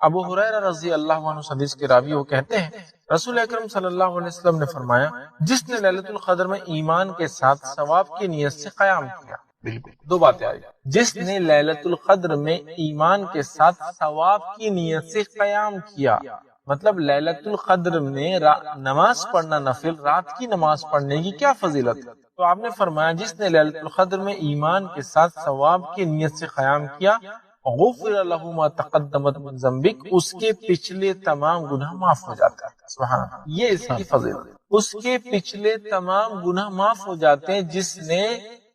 ابو ہریرہ رضی اللہ عنہ حدیث کے راوی وہ کہتے ہیں، رسول اکرم صلی اللہ علیہ وسلم نے فرمایا، جس نے ليلة القدر میں ایمان کے ساتھ ثواب کی نیت سے قیام کیا، بالکل دو باتیں آئی، جس نے ليلة القدر میں ایمان کے ساتھ ثواب کی نیت سے قیام کیا، مطلب ليلة القدر میں نماز پڑھنا، نفل رات کی نماز پڑھنے کی کیا فضیلت ہے؟ تو آپ نے فرمایا جس نے ليلة القدر میں ایمان کے ساتھ ثواب کی نیت سے قیام کیا، غفر له ما تقدمت من ذنبک، اس کے پچھلے تمام گناہ معاف ہو جاتے ہیں، سبحان اللہ، یہ اس کی فضیلت ہے، اس کے پچھلے تمام گناہ معاف ہو جاتے ہیں جس نے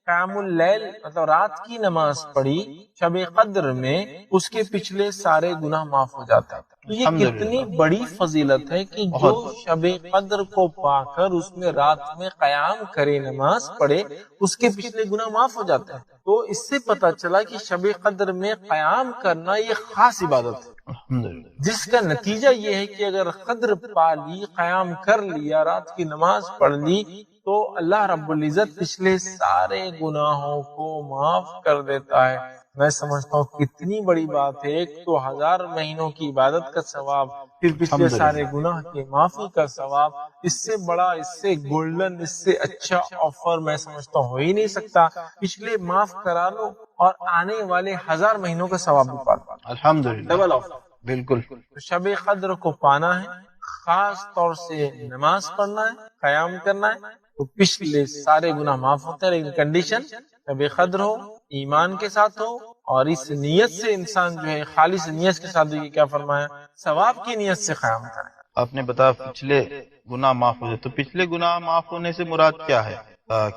قیام اللیل مطلب رات کی نماز پڑھی شب قدر میں، اس کے پچھلے سارے گناہ معاف ہو جاتے ہیں۔ تو یہ کتنی بڑی فضیلت ہے کہ جو شب قدر کو پا کر اس میں رات میں قیام کرے، نماز پڑھے، اس کے پچھلے گناہ معاف ہو جاتے ہیں۔ تو اس سے پتہ چلا کہ شب قدر میں قیام کرنا یہ خاص عبادت ہے، جس کا نتیجہ یہ ہے کہ اگر قدر پا لی، قیام کر لیا، رات کی نماز پڑھ لی، تو اللہ رب العزت پچھلے سارے گناہوں کو معاف کر دیتا ہے، میں سمجھتا ہوں کتنی بڑی بات ہے. ایک تو 1000 مہینوں کی عبادت کا ثواب، پھر پچھلے سارے گناہ کی معافی کا ثواب. اس سے بڑا، اس سے گولڈن، اس سے اچھا آفر میں سمجھتا ہوں ہو ہی نہیں سکتا. پچھلے معاف کرا لو اور آنے والے 1000 مہینوں کا ثواب بھی پا لو. الحمدللہ، ڈبل آفر. بالکل. شب قدر کو پانا ہے، خاص طور سے نماز پڑھنا ہے، قیام کرنا ہے، تو پچھلے سارے گناہ معاف ہوتے ہیں. لیکن کنڈیشن شب قدر ہو، ایمان کے ساتھ ہو، اور اس نیت سے انسان جو ہے خالص نیت کے ساتھ، کیا فرمایا، ثواب کی نیت سے قیام کرے. آپ نے بتایا پچھلے گناہ معاف ہو جاتے، تو پچھلے گناہ معاف ہونے سے مراد کیا ہے؟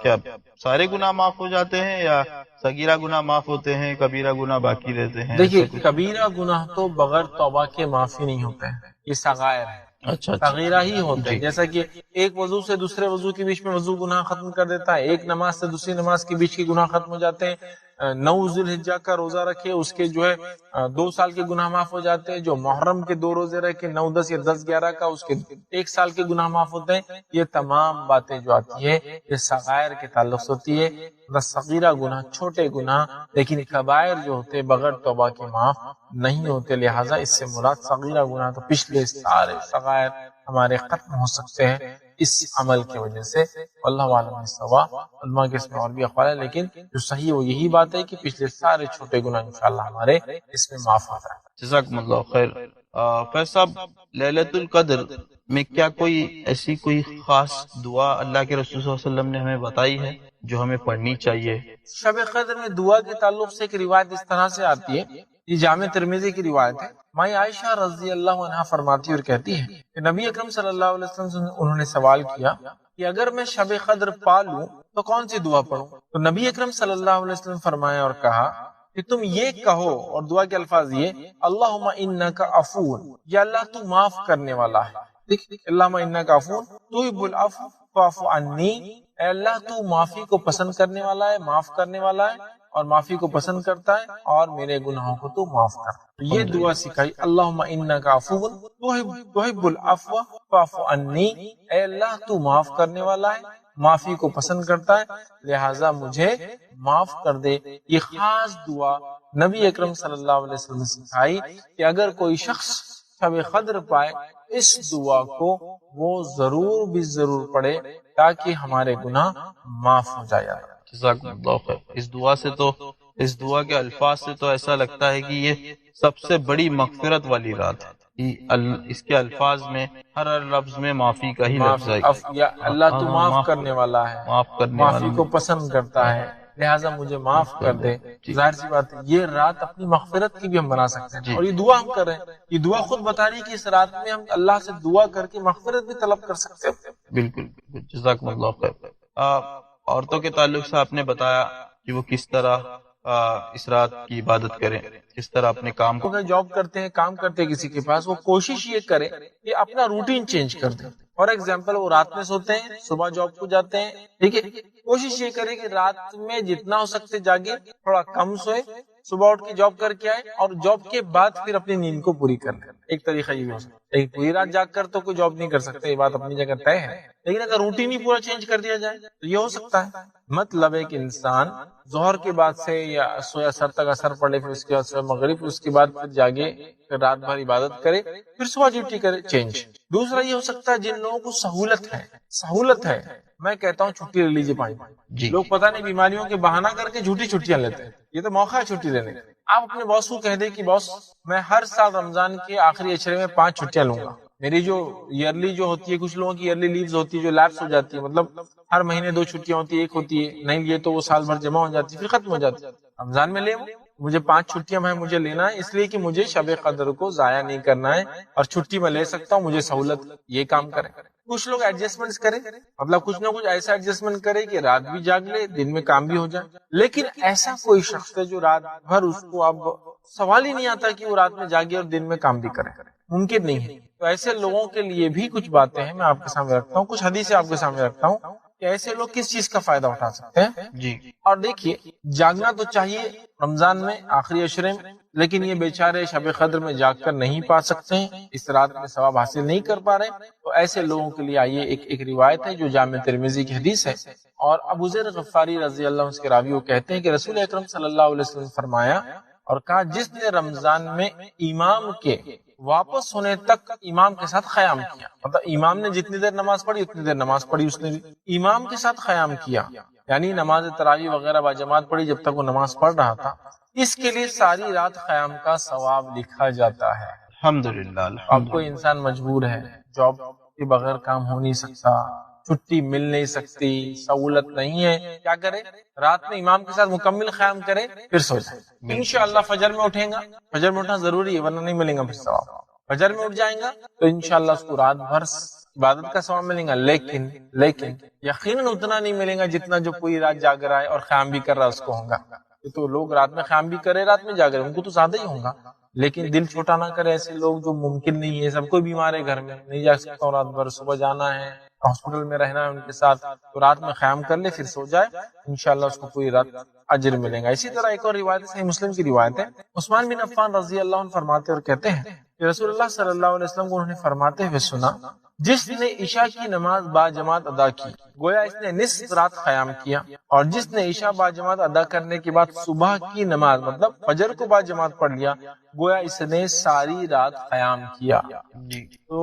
کیا سارے گناہ معاف ہو جاتے ہیں یا صغیرہ گناہ معاف ہوتے ہیں، کبیرہ گناہ باقی رہتے ہیں؟ دیکھیے، کبیرہ گناہ تو بغیر توبہ کے معافی نہیں ہوتے ہیں، یہ صغائر ہے. اچھا، صغیرہ ہی ہوتے ہیں. جیسا کہ ایک وضو سے دوسرے وضو کے بیچ میں وضو گناہ ختم کر دیتا ہے، ایک نماز سے دوسری نماز کے بیچ کے گناہ ختم ہو جاتے ہیں. 9 ذی الحجہ کا روزہ رکھے، اس کے جو ہے 2 سال کے گناہ معاف ہو جاتے ہیں. جو محرم کے 2 روزے رکھے، 9 10 یا 10 11 کا، اس کے 1 سال کے گناہ معاف ہوتے ہیں. یہ تمام باتیں جو آتی ہے یہ صغائر کے تعلق سے ہوتی ہے. صغیرہ گناہ چھوٹے گناہ، لیکن کبائر جو ہوتے بغیر توبہ کے معاف نہیں ہوتے. لہٰذا اس سے مراد صغیرہ گناہ تو پچھلے سارے صغائر ہمارے ختم ہو سکتے ہیں اس عمل کی وجہ سے. اللہ عالم سوا. علماء کے اس میں اور بھی اقوال ہے، لیکن جو صحیح وہ یہی بات ہے کہ پچھلے سارے چھوٹے گناہ انشاءاللہ ہمارے اس میں معاف ہوتا ہے. جزاکم اللہ خیر. فیض صاحب، لیلۃ القدر میں کیا کوئی ایسی کوئی خاص دعا اللہ کے رسول صلی اللہ علیہ وسلم نے ہمیں بتائی ہے جو ہمیں پڑھنی چاہیے؟ شب قدر میں دعا کے تعلق سے ایک روایت اس طرح سے آتی ہے، یہ جامع ترمذی کی روایت ہے. مائی عائشہ رضی اللہ عنہا فرماتی اور کہتی ہے کہ نبی اکرم صلی اللہ علیہ وسلم سے انہوں نے سوال کیا کہ اگر میں شب قدر پا لوں تو کون سی دعا پڑھوں؟ تو نبی اکرم صلی اللہ علیہ وسلم فرمایا اور کہا کہ تم یہ کہو، اور دعا کے الفاظ یہ، اللہم انک عفو، یا اللہ تو معاف کرنے والا ہے. اللہم انک عفو تحب العفو فاعف عنی، اے اللہ تو معافی کو پسند کرنے والا ہے، معاف کرنے والا ہے اور معافی کو پسند کرتا ہے، اور میرے گناہوں کو تو معاف کر. یہ دعا سکھائی، اللہم انک عفو تحب العفو فاعف عنی، اے اللہ تو معاف کرنے والا ہے، معافی کو پسند کرتا ہے، لہٰذا مجھے معاف کر دے. یہ خاص دعا نبی اکرم صلی اللہ علیہ وسلم نے سکھائی کہ اگر کوئی شخص شب قدر پائے، اس دعا کو وہ ضرور بھی ضرور پڑھے تاکہ ہمارے گناہ معاف ہو جائے. جزاکم اللہ خیر. اس دعا کے الفاظ سے تو ایسا لگتا ہے کہ یہ سب سے بڑی مغفرت والی رات ہے. اس کے الفاظ میں ہر لفظ میں معافی کا ہی لفظ ہے. یا اللہ تو معاف کرنے والا ہے، معافی کو پسند کرتا ہے، لہٰذا مجھے معاف کر دے. ظاہر سی بات ہے یہ رات اپنی مغفرت کی بھی ہم بنا سکتے ہیں، اور یہ دعا ہم کر رہے ہیں. یہ دعا خود بتا رہی ہے کہ اس رات میں ہم اللہ سے دعا کر کے مغفرت بھی طلب کر سکتے ہیں. بالکل. جزاکم اللہ خیر. عورتوں کے تعلق سے آپ نے بتایا کہ وہ کس طرح اس رات کی عبادت کریں، کس طرح اپنے کام کو. جاب کرتے ہیں، کام کرتے ہیں کسی کے پاس، وہ کوشش یہ کرے کہ اپنا روٹین چینج کر دیں. فار ایگزامپل وہ رات میں سوتے ہیں، صبح جاب کو جاتے ہیں، ٹھیک ہے، کوشش یہ کرے کہ رات میں جتنا ہو سکتے جاگے، تھوڑا کم سوئے، صبح اٹھ کے جاب کر کے آئے، اور جاب کے بعد پھر اپنی نیند کو پوری کر لیں. ایک طریقہ یہ ہو سکتا ہے. پوری رات جاگ کر تو کوئی جاب نہیں کر سکتے، یہ بات اپنی جگہ طے ہے، لیکن اگر روٹین ہی پورا چینج کر دیا جائے تو یہ ہو سکتا ہے. مطلب ہے کہ انسان ظہر کے بعد سے یا سویا اثر تک اثر پڑے، پھر اس کے بعد سویا مغرب، پھر اس کے بعد پھر جاگے، پھر رات بھر عبادت کرے، پھر صبح ڈیوٹی کرے، چینج. دوسرا یہ ہو سکتا ہے جن لوگوں کو سہولت ہے، میں کہتا ہوں چھٹی لے لیجیے 5 دن. لوگ پتہ نہیں بیماریوں کے بہانہ کر کے جھوٹی چھٹیاں لیتے ہیں. یہ تو موقع ہے چھٹی لینے کا. آپ اپنے باس کو کہہ دیں کہ باس میں ہر سال رمضان کے آخری اشرے میں 5 چھٹیاں لوں گا. میری جو ایئرلی جو ہوتی ہے، کچھ لوگوں کی ایئرلی لیوز ہوتی ہے جو لیپس ہو جاتی ہے، مطلب ہر مہینے 2 چھٹیاں ہوتی ہے، ایک ہوتی ہے نہیں لیے تو وہ سال بھر جمع ہو جاتی ہے، پھر ختم ہو جاتی ہے. رمضان میں لے مجھے 5 چھٹیاں مجھے لینا ہے، اس لیے کہ مجھے شب قدر کو ضائع نہیں کرنا ہے، اور چھٹی میں لے سکتا ہوں، مجھے سہولت. یہ کام کریں. کچھ لوگ ایڈجسٹمنٹ کریں، مطلب کچھ نہ کچھ ایسا ایڈجسٹمنٹ کرے کہ رات بھی جاگ لے، دن میں کام بھی ہو جائے. لیکن ایسا کوئی شخص ہے جو رات بھر، اس کو اب سوال ہی نہیں آتا کہ وہ رات میں جاگے اور دن میں کام بھی کرے، ممکن نہیں ہے. تو ایسے لوگوں کے لیے بھی کچھ باتیں ہیں، میں آپ کے سامنے رکھتا ہوں، کچھ حدیثیں آپ کے سامنے رکھتا ہوں کہ ایسے لوگ کس چیز کا فائدہ اٹھا سکتے ہیں. جی. اور دیکھیے، جاگنا تو چاہیے رمضان میں آخری عشرے میں، لیکن یہ بیچارے شب قدر میں جاگ کر نہیں پا سکتے ہیں، اس رات میں ثواب حاصل نہیں کر پا رہے، تو ایسے لوگوں کے لیے آئیے ایک روایت ہے جو جامع ترمذی کی حدیث ہے، اور ابو ذر غفاری رضی اللہ عنہ اس کے راوی وہ کہتے ہیں کہ رسول اکرم صلی اللہ علیہ وسلم نے فرمایا اور کہا، جس نے رمضان میں امام کے واپس ہونے تک امام کے ساتھ قیام کیا، مطلب امام نے جتنی دیر نماز پڑھی اتنی دیر نماز پڑھی، اس نے بھی امام کے ساتھ قیام کیا، یعنی نماز تراویح وغیرہ باجماعت پڑھی جب تک وہ نماز پڑھ رہا تھا، اس کے لیے ساری رات قیام کا ثواب لکھا جاتا ہے۔ الحمدللہ۔ اب کوئی انسان مجبور ہے، جاب کے بغیر کام ہو نہیں سکتا، چھٹی مل نہیں سکتی، سہولت نہیں ہے، کیا کرے؟ رات میں امام کے ساتھ مکمل قیام کرے، پھر سو جائے۔ انشاءاللہ فجر میں اٹھیں گا، فجر میں اٹھنا ضروری ہے ورنہ نہیں ملیں گا پھر ثواب۔ فجر میں اٹھ جائیں گا تو انشاءاللہ اس کو رات بھر عبادت کا ثواب ملے گا، لیکن یقیناً اتنا نہیں ملے گا جتنا جو پوری رات جاگ رہا ہے اور قیام بھی کر رہا ہے اس کو ہوگا۔ تو لوگ رات میں قیام بھی کرے، رات میں جاگ رہے، ان کو تو زیادہ ہی ہوگا، لیکن دل چھوٹا نہ کرے ایسے لوگ جو ممکن نہیں ہے، سب کوئی بیمار ہے، گھر میں نہیں جا سکتا رات بھر، صبح جانا ہے، ہاسپٹل میں رہنا ہے ان کے ساتھ، تو رات میں قیام کر لے پھر سو جائے، انشاءاللہ اس کو پوری رات اجر ملے گا۔ اسی طرح ایک اور روایت صحیح مسلم کی روایت ہے، عثمان بن عفان رضی اللہ عنہ فرماتے اور کہتے ہیں کہ رسول اللہ صلی اللہ علیہ وسلم کو انہوں نے فرماتے ہوئے سنا، جس نے عشاء کی نماز با جماعت ادا کی گویا اس نے نصف رات قیام کیا، اور جس نے عشاء با جماعت ادا کرنے کے بعد صبح کی نماز مطلب فجر کو با جماعت پڑھ لیا گویا اس نے ساری رات قیام کیا۔ تو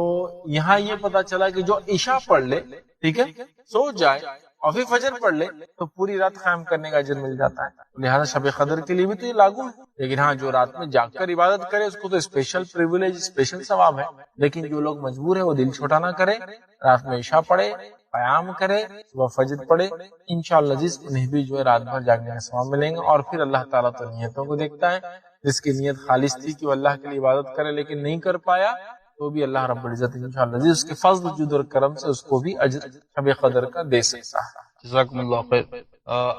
یہاں یہ پتا چلا کہ جو عشاء پڑھ لے، ٹھیک ہے، سو جائے اور پھر فجر پڑھ لے تو پوری رات قیام کرنے کا اجر مل جاتا ہے، لہذا شب قدر کے لیے بھی تو یہ لاگو ہے۔ لیکن ہاں، جو رات میں جاگ کر عبادت کرے اس کو تو اسپیشل پریویلیج، اسپیشل ثواب ہے، لیکن جو لوگ مجبور ہیں وہ دل چھوٹا نہ کرے، رات میں عشاء پڑھے، قیام کرے، صبح فجر پڑھے، انشاءاللہ جس انہیں بھی جو ہے رات بھر جاگنے کا ثواب ملیں گا۔ اور پھر اللہ تعالیٰ تو نیتوں کو دیکھتا ہے، جس کی نیت خالص تھی کہ وہ اللہ کے لیے عبادت کرے لیکن نہیں کر پایا، تو بھی اللہ رب العزت انشاءاللہ جس کے فضل جود اور کرم سے اس کو بھی اجر شب قدر کا دے سکتا ہے۔ جزاکم اللہ خیر۔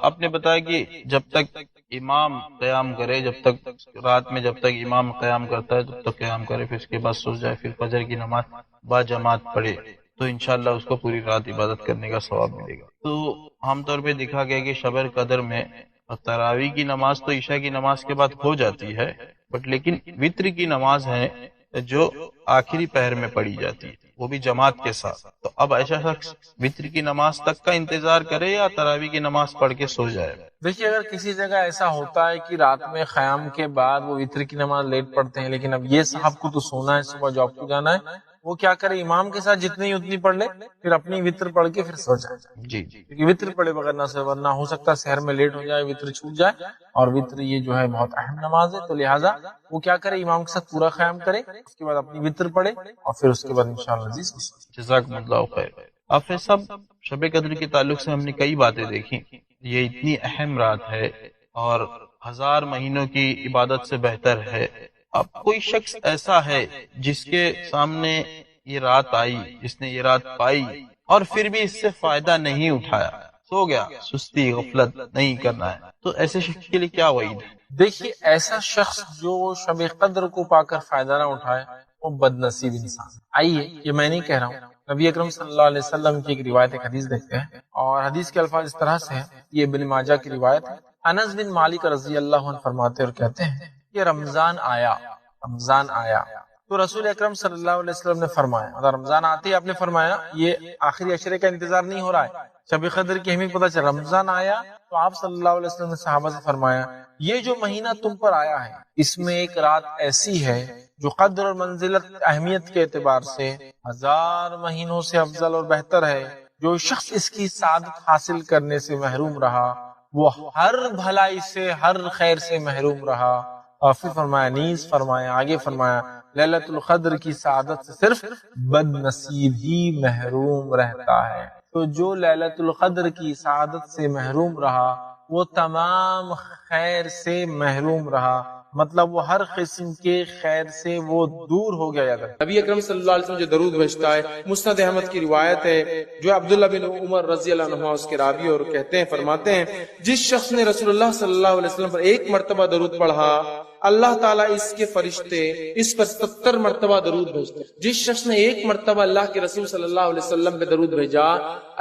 آپ نے بتایا کہ جب تک امام قیام کرے، جب تک رات میں جب تک امام قیام کرتا ہے تب تک قیام کرے، پھر اس کے بعد سو جائے، پھر فجر کی نماز با جماعت پڑھے تو انشاءاللہ اس کو پوری رات عبادت کرنے کا ثواب ملے گا۔ تو عام طور پہ دیکھا گیا کہ شب قدر میں تراویح کی نماز تو عشاء کی نماز کے بعد ہو جاتی ہے، بٹ لیکن وتر کی نماز ہے جو آخری پہر میں پڑھی جاتی ہے، وہ بھی جماعت کے ساتھ۔ تو اب ایسا شخص وتر کی نماز تک کا انتظار کرے یا تراویح کی نماز پڑھ کے سو جائے؟ دیکھیے، اگر کسی جگہ ایسا ہوتا ہے کہ رات میں قیام کے بعد وہ وتر کی نماز لیٹ پڑھتے ہیں، لیکن اب یہ صاحب کو تو سونا ہے، صبح جاب کو جانا ہے، وہ کیا کرے، امام کے ساتھ جتنی اتنی پڑھ لے، پھر اپنی وتر پڑھ کے پھر سو جائے۔ جی کیونکہ وتر پڑھے بغیر نہ سو، ورنہ ہو سکتا ہے شہر میں لیٹ ہو جائے، وتر چھوٹ جائے، اور وتر یہ جو ہے بہت اہم نماز ہے، تو لہٰذا وہ کیا کرے، امام کے ساتھ پورا قیام کرے، اس کے بعد اپنی وتر پڑھے، اور پھر اس کے بعد انشاءاللہ جزاکم اللہ خیر۔ حافظ صاحب، شب قدر کے تعلق سے ہم نے کئی باتیں دیکھی، یہ اتنی اہم رات ہے اور 1000 مہینوں کی عبادت سے بہتر ہے۔ اب کوئی شخص ایسا ہے جس کے سامنے یہ رات آئی، جس نے یہ رات پائی اور پھر بھی اس سے فائدہ نہیں اٹھایا، سو گیا، سستی غفلت نہیں کرنا ہے، تو ایسے شخص کے لیے کیا وعید ہے؟ دیکھیے، ایسا شخص جو شب قدر کو پا کر فائدہ نہ اٹھائے وہ بد نصیب انسان۔ آئیے، یہ میں نہیں کہہ رہا ہوں، نبی اکرم صلی اللہ علیہ وسلم کی ایک روایت، ایک حدیث دیکھتے ہیں، اور حدیث کے الفاظ اس طرح سے ہیں، یہ ابن ماجہ کی روایت ہے۔ انس بن مالک رضی اللہ عنہ فرماتے اور کہتے ہیں کہ رمضان آیا تو رسول اکرم صلی اللہ علیہ وسلم نے فرمایا، مطلب رمضان آتے ہی آپ نے فرمایا، یہ آخری عشرے کا انتظار نہیں ہو رہا ہے، شب قدر کی اہمیت پتہ چل، رمضان آیا تو آپ صلی اللہ علیہ وسلم نے صحابہ سے فرمایا، یہ جو مہینہ تم پر آیا ہے اس میں ایک رات ایسی ہے جو قدر اور منزلت اہمیت کے اعتبار سے 1000 مہینوں سے افضل اور بہتر ہے۔ جو شخص اس کی سعادت حاصل کرنے سے محروم رہا وہ ہر بھلائی سے، ہر خیر سے محروم رہا۔ اور پھر فرمایا، نیز فرمایا، آگے فرمایا، لیلۃ القدر کی سعادت سے صرف بد نصیب ہی محروم رہتا ہے۔ تو جو لیلۃ القدر کی سعادت سے محروم رہا وہ تمام خیر سے محروم رہا، مطلب وہ ہر قسم کے خیر سے وہ دور ہو گیا جاتا ہے۔ نبی اکرم صلی اللہ علیہ وسلم جو درود بھیجتا ہے، مسند احمد کی روایت ہے، جو عبداللہ بن عمر رضی اللہ عنہ اس کے راوی اور کہتے ہیں، فرماتے ہیں، جس شخص نے رسول اللہ صلی اللہ علیہ وسلم پر ایک مرتبہ درود پڑھا اللہ تعالیٰ اس کے فرشتے اس پر 70 مرتبہ درود بھیجتے ہیں. جس شخص نے 1 مرتبہ اللہ کے رسول صلی اللہ علیہ وسلم پہ درود بھیجا،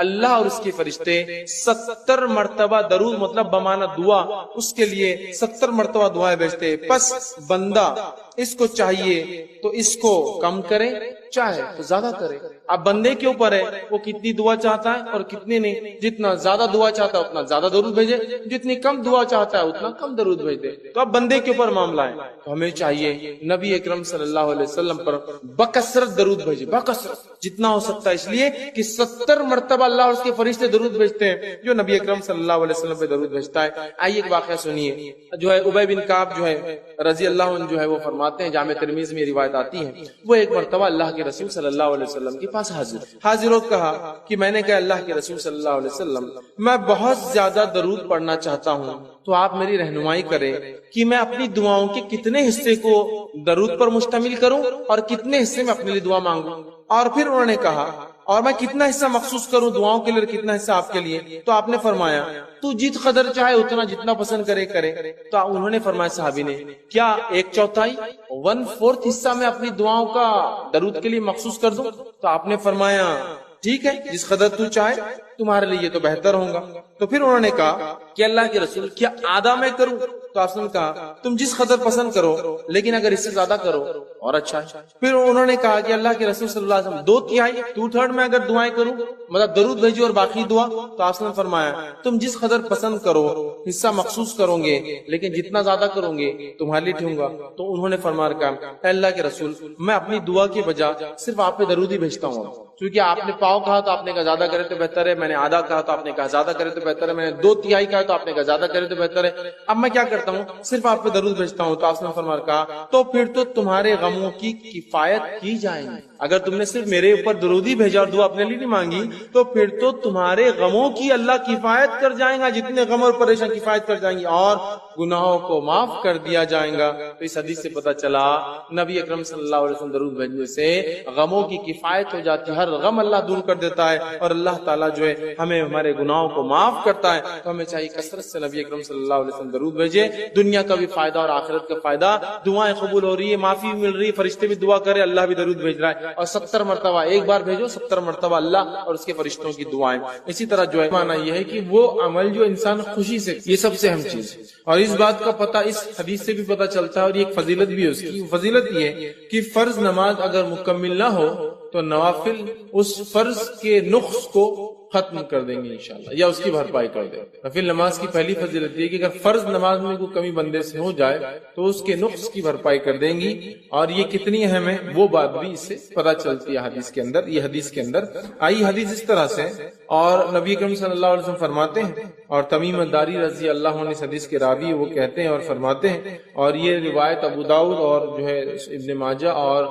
اللہ اور اس کے فرشتے 70 مرتبہ درود مطلب بمانا دعا اس کے لیے 70 مرتبہ دعائیں بھیجتے. پس بندہ اس کو چاہیے تو اس کو کم کرے، چاہے تو زیادہ کرے. اب بندے کے اوپر ہے وہ کتنی دعا چاہتا ہے اور کتنی نہیں. جتنا زیادہ دعا چاہتا ہے اتنا زیادہ درود بھیجے، جتنی کم دعا چاہتا ہے اتنا کم درود بھیج دے. تو اب بندے کے اوپر معاملہ ہے. تو ہمیں چاہیے نبی اکرم صلی اللہ علیہ وسلم پر بکثرت درود بھیجے، بکثرت جتنا ہو سکتا ہے، اس لیے کہ 70 مرتبہ اللہ اور اس کے فرشتے درود بھیجتے ہیں جو نبی اکرم صلی اللہ علیہ وسلم پہ درود بھیجتا ہے. آئیے ایک واقعہ سنیے. جو ہے ابی بن کعب جو ہے رضی اللہ عنہ جو ہے وہ فرماتے ہیں، جامع ترمذی میں روایت آتی ہے، وہ ایک مرتبہ اللہ کے رسول صلی اللہ علیہ وسلم کے پاس حاضر ہو کہا کہ میں نے کہا اللہ کے رسول صلی اللہ علیہ وسلم میں بہت زیادہ درود پڑھنا چاہتا ہوں، تو آپ میری رہنمائی کریں کہ میں اپنی دعاؤں کے کتنے حصے کو درود پر مشتمل کروں اور کتنے حصے میں اپنے لیے دعا مانگوں. اور پھر انہوں نے کہا اور میں کتنا حصہ مخصوص کروں دعاؤں کے لیے، کتنا حصہ آپ کے لیے. تو آپ نے فرمایا تو جت قدر چاہے اتنا، جتنا پسند کرے کرے. تو انہوں نے فرمایا صحابی نے کیا 1/4 1/4 حصہ میں اپنی دعاؤں کا درود کے لیے مخصوص کر دوں؟ تو آپ نے فرمایا ٹھیک ہے، جس قدر تو چاہے، تمہارے لیے تو بہتر ہوگا. تو پھر انہوں نے کہا کہ اللہ کے رسول کیا آدھا میں کروں؟ تو آپ نے کہا تم جس قدر پسند کرو، لیکن اگر اس سے زیادہ کرو اور اچھا ہے. پھر انہوں نے کہا کہ اللہ کے رسول صلی اللہ علیہ وسلم 2/3 2/3 میں اگر دعائیں کروں، مطلب درود بھیجو اور باقی دعا. تو آپ نے فرمایا تم جس قدر پسند کرو، حصہ مخصوص کرو گے، لیکن جتنا زیادہ کرو گے تمہارے لیے ٹھیک ہوگا. تو انہوں نے فرمایا کہ اللہ کے رسول میں اپنی دعا کے بجائے صرف آپ پہ درود ہی بھیجتا ہوں، کیونکہ آپ نے پاؤ کہا تو آپ نے کہا زیادہ کرے تو بہتر ہے، میں نے آدھا کہا تو آپ نے کہا زیادہ کرے تو بہتر ہے، میں نے 2/3 کہا تو آپ نے کہا زیادہ کرے تو بہتر ہے. اب میں کیا کرتا ہوں، صرف آپ پہ درود بھیجتا ہوں. تو آپ نے فرمایا کہا تو پھر تو تمہارے غموں کی کفایت کی جائے گی. اگر تم نے صرف میرے اوپر درود ہی بھیجا اور دعا اپنے لیے نہیں مانگی تو پھر تو تمہارے غموں کی اللہ کفایت کر جائے گا، جتنے غم اور پریشان کفایت کر جائیں گی، اور گناہوں کو معاف کر دیا جائے گا. تو اس حدیث سے پتا چلا نبی اکرم صلی اللہ علیہ وسلم درود بھیجنے سے غموں کی کفایت ہو جاتی ہے، ہر غم اللہ دور کر دیتا ہے، اور اللہ تعالیٰ جو ہے ہمیں ہمارے گناہوں کو معاف کرتا ہے. تو ہمیں چاہیے کثرت سے نبی اکرم صلی اللہ علیہ وسلم درود بھیجے. دنیا کا بھی فائدہ اور آخرت کا فائدہ، دعائیں قبول ہو رہی ہے، معافی بھی مل رہی ہے، فرشتے بھی دعا کرے، اللہ بھی درود بھیج رہا ہے. اور 70 مرتبہ ایک بار بھیجو، 70 مرتبہ اللہ اور اس کے فرشتوں کی دعائیں. اسی طرح جو ہے مانا یہ ہے کہ وہ عمل جو انسان خوشی سے، یہ سب سے اہم چیز. اور اس بات کا پتہ اس حدیث سے بھی پتہ چلتا ہے، اور یہ ایک فضیلت بھی ہے اس کی. فضیلت یہ ہے کہ فرض نماز اگر مکمل نہ ہو تو نوافل اس فرض کے نقص کو ختم کر دیں گے انشاءاللہ، یا اس کی بھرپائی کر دیں. نفل نماز کی پہلی فضیلت یہ کہ اگر فرض نماز میں کوئی کمی بندے سے ہو جائے تو اس کے نقص کی بھرپائی کر دیں گی. اور یہ کتنی اہم ہے وہ بات بھی اس سے پتہ چلتی ہے حدیث کے اندر. یہ حدیث کے اندر آئی حدیث اس طرح سے، اور نبی کریم صلی اللہ علیہ وسلم فرماتے ہیں، اور تمیم الداری رضی اللہ عنہ اس حدیث کے راوی وہ کہتے ہیں اور فرماتے ہیں، اور یہ روایت ابو داؤد اور جو ہے ابن ماجہ اور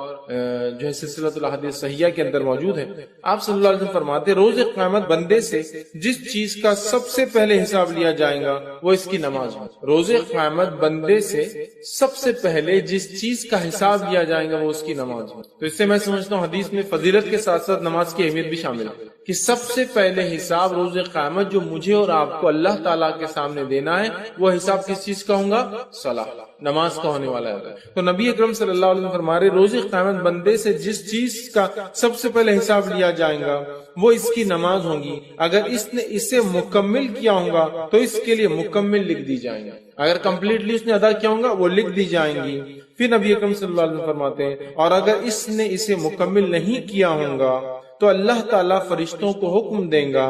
جو ہے سلسلۃ الاحادیث صحیحہ کے اندر موجود ہے. آپ صلی اللہ علیہ وسلم فرماتے ہیں روز قیامت بندے سے جس چیز کا سب سے پہلے حساب لیا جائے گا وہ اس کی نماز ہے. روز قیامت بندے سے سب سے پہلے جس چیز کا حساب لیا جائے گا وہ اس کی نماز ہے. تو اس سے میں سمجھتا ہوں حدیث میں فضیلت کے ساتھ ساتھ نماز کی اہمیت بھی شامل ہے کہ سب سے پہلے حساب روز قیامت جو مجھے اور آپ کو اللہ تعالیٰ کے سامنے دینا ہے وہ حساب کس چیز کا ہوگا؟ صلاۃ، نماز کا ہونے والا ہے. تو نبی اکرم صلی اللہ علیہ وسلم فرما رہے روز قیامت بندے سے جس چیز کا سب سے پہلے حساب لیا جائے گا وہ اس کی نماز ہوگی. اگر اس نے اسے مکمل کیا ہوگا تو اس کے لیے مکمل لکھ دی جائیں گی، اگر کمپلیٹلی اس نے ادا کیا ہوگا وہ لکھ دی جائیں گی. پھر نبی اکرم صلی اللہ علیہ وسلم فرماتے ہیں اور اگر اس نے اسے مکمل نہیں کیا ہوگا تو اللہ تعالیٰ فرشتوں کو حکم دیں گا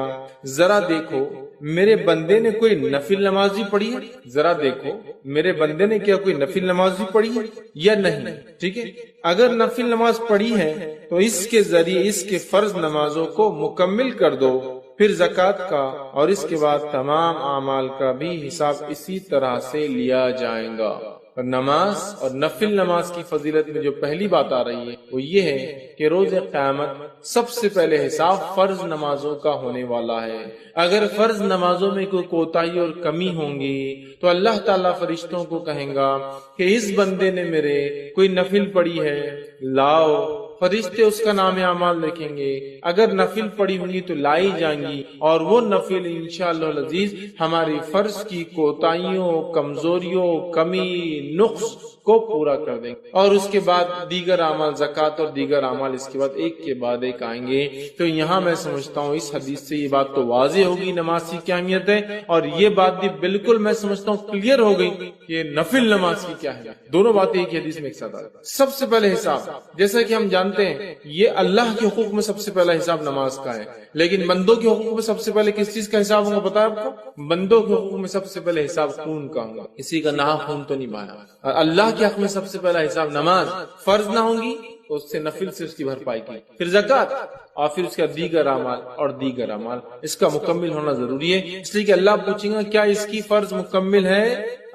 ذرا دیکھو میرے بندے نے کوئی نفل نماز بھی پڑھی ہے، ذرا دیکھو میرے بندے نے کیا کوئی نفل نماز بھی پڑھی ہے یا نہیں. ٹھیک ہے، اگر نفل نماز پڑھی ہے تو اس کے ذریعے اس کے فرض نمازوں کو مکمل کر دو. پھر زکوٰۃ کا اور اس کے بعد تمام اعمال کا بھی حساب اسی طرح سے لیا جائے گا. اور نماز اور نفل نماز کی فضیلت میں جو پہلی بات آ رہی ہے وہ یہ ہے کہ روز قیامت سب سے پہلے حساب فرض نمازوں کا ہونے والا ہے. اگر فرض نمازوں میں کوئی کوتاہی اور کمی ہوں گی تو اللہ تعالیٰ فرشتوں کو کہیں گا کہ اس بندے نے میرے کوئی نفل پڑھی ہے لاؤ. فرشتے اس کا نام اعمال لکھیں گے. اگر نفل پڑی ہوں گی تو لائی جائیں گی اور وہ نفل انشاءاللہ العزیز ہماری فرض کی کوتاہیوں، کمزوریوں، کمی، نقص کو پورا کر دیں گے. اور اس کے بعد دیگر اعمال، زکوٰۃ اور دیگر اعمال اس کے بعد ایک کے بعد ایک آئیں گے. تو یہاں میں سمجھتا ہوں اس حدیث سے یہ بات تو واضح ہوگی نماز کی کیا اہمیت ہے، اور یہ بات بھی بالکل میں سمجھتا ہوں کلیئر ہو گئی کہ نفل نماز کی کیا ہے. دونوں باتیں ایک حدیث میں ایک ساتھ آئی. سب سے پہلے حساب، جیسا کہ ہم جانتے ہیں یہ اللہ کے حقوق میں سب سے پہلا حساب نماز کا ہے، لیکن بندوں کے حقوق میں سب سے پہلے کس چیز کا حساب ہوگا پتا ہے آپ کو؟ بندوں کے حقوق میں سب سے پہلے حساب خون کا ہوگا. کسی کا ناحق خون تو نہیں بہانا. اور اللہ کے حق میں سب سے پہلا حساب نماز فرض نہ ہوں گی تو اس سے نفل سے اس کی بھرپائی کی، پھر زکوٰۃ، اور پھر اس کا دیگر اعمال اور دیگر اعمال. اس کا مکمل ہونا ضروری ہے، اس لیے کہ اللہ پوچھیں گا کیا اس کی فرض مکمل ہے؟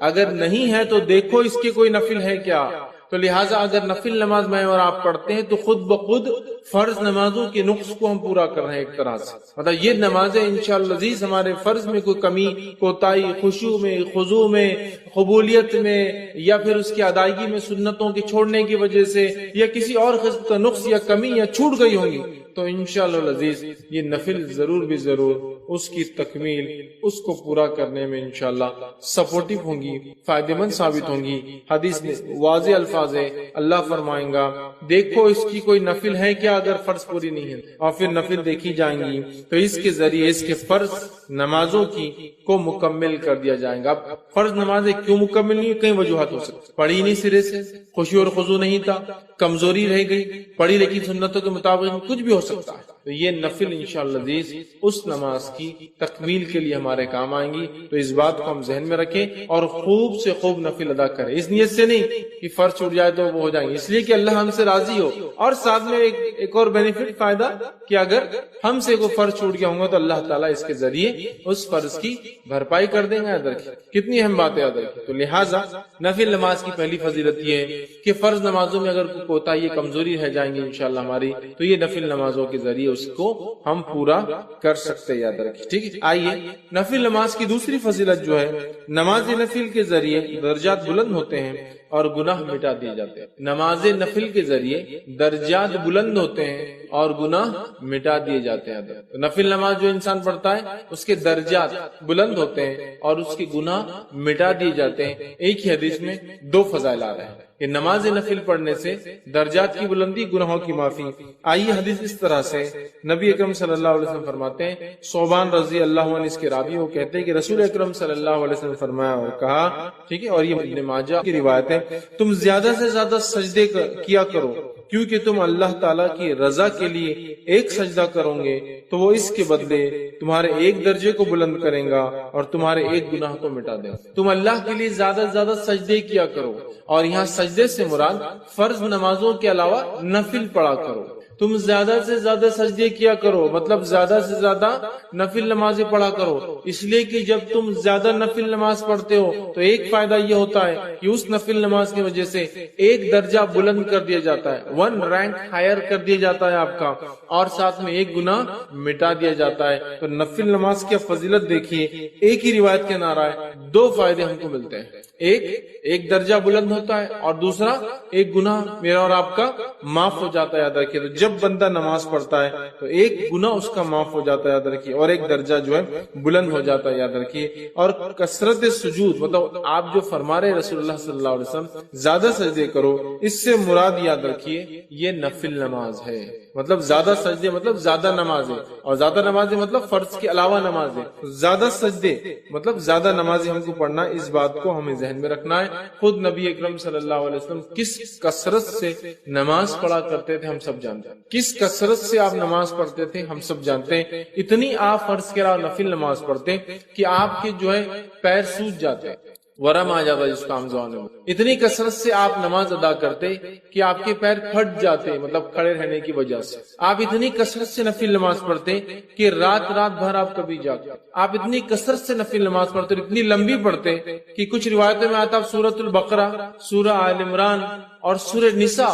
اگر نہیں ہے تو دیکھو اس کے کوئی نفل ہے کیا. تو لہٰذا اگر نفل نماز میں اور آپ پڑھتے ہیں تو خود بخود فرض نمازوں کے نقص کو ہم پورا کر رہے ہیں ایک طرح سے. مطلب یہ نمازیں انشاءاللہ عزیز ہمارے فرض میں کوئی کمی، کوتاہی، خشوع میں، خضوع میں، قبولیت میں، یا پھر اس کی ادائیگی میں سنتوں کے چھوڑنے کی وجہ سے، یا کسی اور قسم کا نقص یا کمی یا چھوٹ گئی ہوں گی تو انشاءاللہ العزیز یہ نفل ضرور بھی ضرور اس کی تکمیل، اس کو پورا کرنے میں انشاءاللہ سپورٹیو ہوں گی، فائدہ مند ثابت ہوں گی. حدیث میں واضح الفاظ ہے، اللہ فرمائیں گا دیکھو اس کی کوئی نفل ہے کیا اگر فرض پوری نہیں ہے، اور پھر نفل دیکھی جائیں گی تو اس کے ذریعے اس کے فرض نمازوں کی کو مکمل کر دیا جائے گا. اب فرض نمازیں کیوں مکمل نہیں؟ کئی وجوہات ہو سکتی. پڑھی نہیں سرے سے، خشوع اور خضوع نہیں تھا، کمزوری رہ گئی، پڑھی لیکن سنتوں کے مطابق، کچھ بھی ہو سکتا ہے. تو یہ نفل انشاءاللہ عزیز اس نماز کی تکمیل کے لیے ہمارے کام آئیں گی. تو اس بات کو ہم ذہن میں رکھیں اور خوب سے خوب نفل ادا کریں. اس نیت سے نہیں کہ فرض چھوٹ جائے تو وہ ہو جائیں گے، اس لیے کہ اللہ ہم سے راضی ہو. اور ساتھ میں ایک اور بینیفٹ، فائدہ، کہ اگر ہم سے کوئی فرض چھوٹ گیا ہوں گا تو اللہ تعالیٰ اس کے ذریعے اس فرض کی بھرپائی کر دیں گے. ادر کتنی اہم بات ہے ادر کی. تو لہٰذا نفل نماز کی پہلی فضیلت یہ ہے کہ فرض نمازوں میں اگر کوئی کوتاہی، کمزوری رہ جائیں گی انشاءاللہ ہماری، تو یہ نفل نمازوں کے ذریعے اس کو ہم پورا کر سکتے ہیں. یاد رکھیں، ٹھیک ہے. آئیے نفل نماز کی دوسری فضیلت جو ہے، نماز نفل کے ذریعے درجات بلند ہوتے ہیں اور گناہ مٹا دیے جاتے ہیں. نماز نفل کے ذریعے درجات بلند ہوتے ہیں اور گناہ مٹا دیے جاتے ہیں. نفل نماز جو انسان پڑھتا ہے اس کے درجات بلند ہوتے ہیں اور اس کے گناہ مٹا دیے جاتے ہیں. ایک ہی حدیث میں دو فضائل آ رہے ہیں کہ نماز نفل پڑھنے سے درجات کی بلندی، گناہوں کی معافی. آئیے حدیث اس طرح سے، نبی اکرم صلی اللہ علیہ وسلم فرماتے ہیں، صوبان رضی اللہ عنہ اس کے راوی وہ کہتے ہیں کہ رسول اکرم صلی اللہ علیہ وسلم فرمایا اور کہا، ٹھیک ہے، اور یہ ابن ماجہ کی روایت ہے، تم زیادہ سے زیادہ سجدے کیا کرو کیونکہ تم اللہ تعالیٰ کی رضا کے لیے ایک سجدہ کرو گے تو وہ اس کے بدلے تمہارے ایک درجے کو بلند کریں گا اور تمہارے ایک گناہ کو مٹا دے گا. تم اللہ کے لیے زیادہ سے زیادہ سجدے کیا کرو، اور یہاں سجدے سے مراد فرض نمازوں کے علاوہ نفل پڑھا کرو. تم زیادہ سے زیادہ سجدے کیا کرو مطلب زیادہ سے زیادہ نفل نمازیں پڑھا کرو، اس لیے کہ جب تم زیادہ نفل نماز پڑھتے ہو تو ایک فائدہ یہ ہوتا ہے کہ اس نفل نماز کی وجہ سے ایک درجہ بلند کر دیا جاتا ہے، 1 رینک ہائر کر دیا جاتا ہے آپ کا، اور ساتھ میں ایک گناہ مٹا دیا جاتا ہے. تو نفل نماز کی فضیلت دیکھیے، ایک ہی روایت کے نعرہ ہے، 2 فائدے ہم کو ملتے ہیں. ایک درجہ بلند ہوتا ہے اور دوسرا ایک گناہ میرا اور آپ کا معاف ہو جاتا ہے. یاد رکھیے، تو جب بندہ نماز پڑھتا ہے تو ایک گناہ اس کا معاف ہو جاتا ہے، یاد رکھیے، اور ایک درجہ جو ہے بلند ہو جاتا ہے. یاد رکھیے، اور کثرت سجود مطلب آپ جو فرما رہے رسول اللہ صلی اللہ علیہ وسلم زیادہ سجدے کرو، اس سے مراد یاد رکھیے یہ نفل نماز ہے. مطلب زیادہ سجدے مطلب زیادہ نمازیں، اور زیادہ نمازیں مطلب فرض کے علاوہ نمازیں. زیادہ سجدے مطلب زیادہ نمازیں ہم کو پڑھنا، اس بات کو ہمیں ذہن میں رکھنا ہے. خود نبی اکرم صلی اللہ علیہ وسلم کس کثرت سے نماز پڑھا کرتے تھے ہم سب جانتے ہیں. کس کثرت سے آپ نماز پڑھتے تھے ہم سب جانتے ہیں. اتنی آپ فرض کے علاوہ نفل نماز پڑھتے کہ آپ کے جو ہے پیر سوج جاتے، ورم آ جاتا جس کام زبان میں. اتنی کثرت سے آپ نماز ادا کرتے کہ آپ کے پیر پھٹ جاتے مطلب کھڑے رہنے کی وجہ سے. آپ اتنی کثرت سے نفل نماز پڑھتے کہ رات بھر آپ کبھی جاگتے. آپ اتنی کثرت سے نفل نماز پڑھتے اور اتنی لمبی پڑھتے کہ کچھ روایتوں میں آتا سورۃ البقرہ، سورہ آل عمران اور سورہ نساء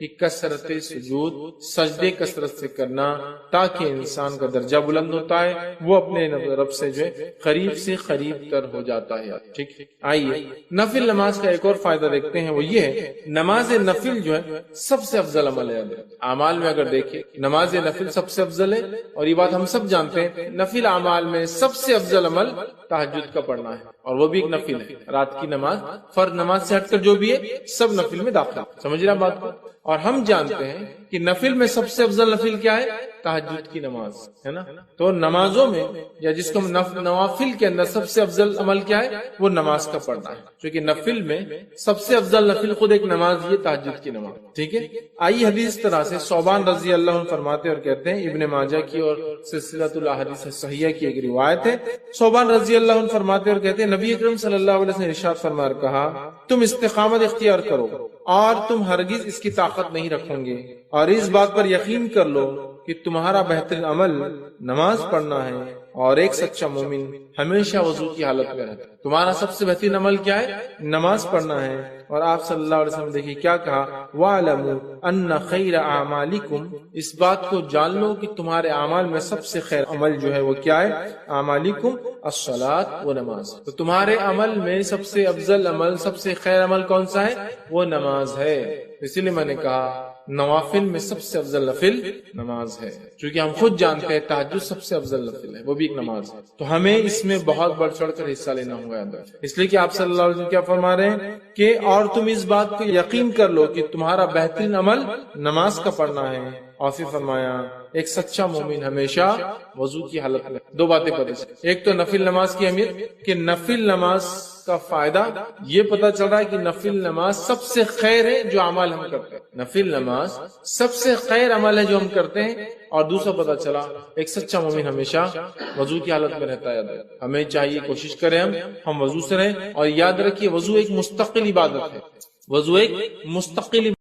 کہ کثرت سجود، سجدے کثرت سے کرنا، تاکہ انسان کا درجہ بلند ہوتا ہے، وہ اپنے رب سے جو ہے قریب سے قریب تر ہو جاتا ہے. ٹھیک. آئیے نفل نماز کا ایک اور فائدہ دیکھتے ہیں، وہ یہ ہے نماز نفل جو ہے سب سے افضل عمل ہے. اعمال میں اگر دیکھیں نماز نفل سب سے افضل ہے، اور یہ بات ہم سب جانتے ہیں. نفل اعمال میں سب سے افضل عمل تہجد کا پڑھنا ہے، اور وہ بھی ایک نفل ہے. رات کی نماز فرض نماز سے ہٹ کر جو بھی ہے سب نفل میں داخل. سمجھ رہے بات کو؟ اور ہم جانتے ہیں کہ نفل میں سب سے افضل نفل کیا ہے؟ تہجد کی نماز ہے نا. تو نمازوں میں یا جس کو نوافل کے اندر سب سے افضل عمل کیا ہے؟ وہ نماز کا پڑھنا ہے. کیونکہ نفل میں سب سے افضل نفل خود ایک نماز، یہ تہجد کی نماز. ٹھیک ہے. آئیے حدیث طرح سے ثوبان رضی اللہ عنہ فرماتے اور کہتے ہیں، ابن ماجہ کی اور سلسلۃ الاحادیث صحیحہ کی ایک روایت ہے. ثوبان رضی اللہ عنہ فرماتے اور کہتے ہیں، نبی اکرم صلی اللہ علیہ وسلم نے ارشاد فرمایا اور کہا، تم استقامت اختیار کرو اور تم ہرگز اس کی طاقت نہیں رکھو گے، اور اس بات پر یقین کر لو کہ تمہارا بہترین عمل نماز پڑھنا ہے، اور ایک سچا مومن ہمیشہ وضو کی حالت میں رہتا ہے. تمہارا سب سے بہترین عمل کیا ہے؟ نماز پڑھنا ہے. اور آپ صلی اللہ علیہ وسلم دیکھیے کیا کہا، وَاعْلَمُوا أَنَّ خَيْرَ أَعْمَالِكُمْ، اس بات کو جان لو کہ تمہارے اعمال میں سب سے خیر عمل جو ہے وہ کیا ہے؟ اعمالکم الصلاۃ، وہ نماز. تو تمہارے عمل میں سب سے افضل عمل، سب سے خیر عمل کون سا ہے؟ وہ نماز ہے. اسی لیے میں نے کہا نوافل میں سب سے افضل نفل نماز ہے، چونکہ ہم خود جانتے ہیں تہجد سب سے افضل نفل ہے، وہ بھی ایک نماز ہے. تو ہمیں اس میں بہت بڑھ چڑھ کر حصہ لینا ہوگا. اس لیے کہ آپ صلی اللہ علیہ وسلم کیا فرما رہے ہیں کہ اور تم اس بات کو یقین کر لو کہ تمہارا بہترین عمل نماز کا پڑھنا ہے. اور پھر فرمایا ایک سچا مومن ہمیشہ وضو کی حالت میں. دو باتیں پتہ چلی، ایک تو نفل نماز کی اہمیت کہ نفل نماز کا فائدہ یہ پتا چل رہا ہے کہ نفل نماز سب سے خیر ہے جو اعمال ہم کرتے ہیں. نفل نماز سب سے خیر عمل ہے جو ہم کرتے ہیں. اور دوسرا پتا چلا ایک سچا مومن ہمیشہ وضو کی حالت میں رہتا ہے. ہمیں چاہیے کوشش کریں ہم وضو سے رہیں، اور یاد رکھیے وضو ایک مستقل عبادت ہے. وضو ایک مستقل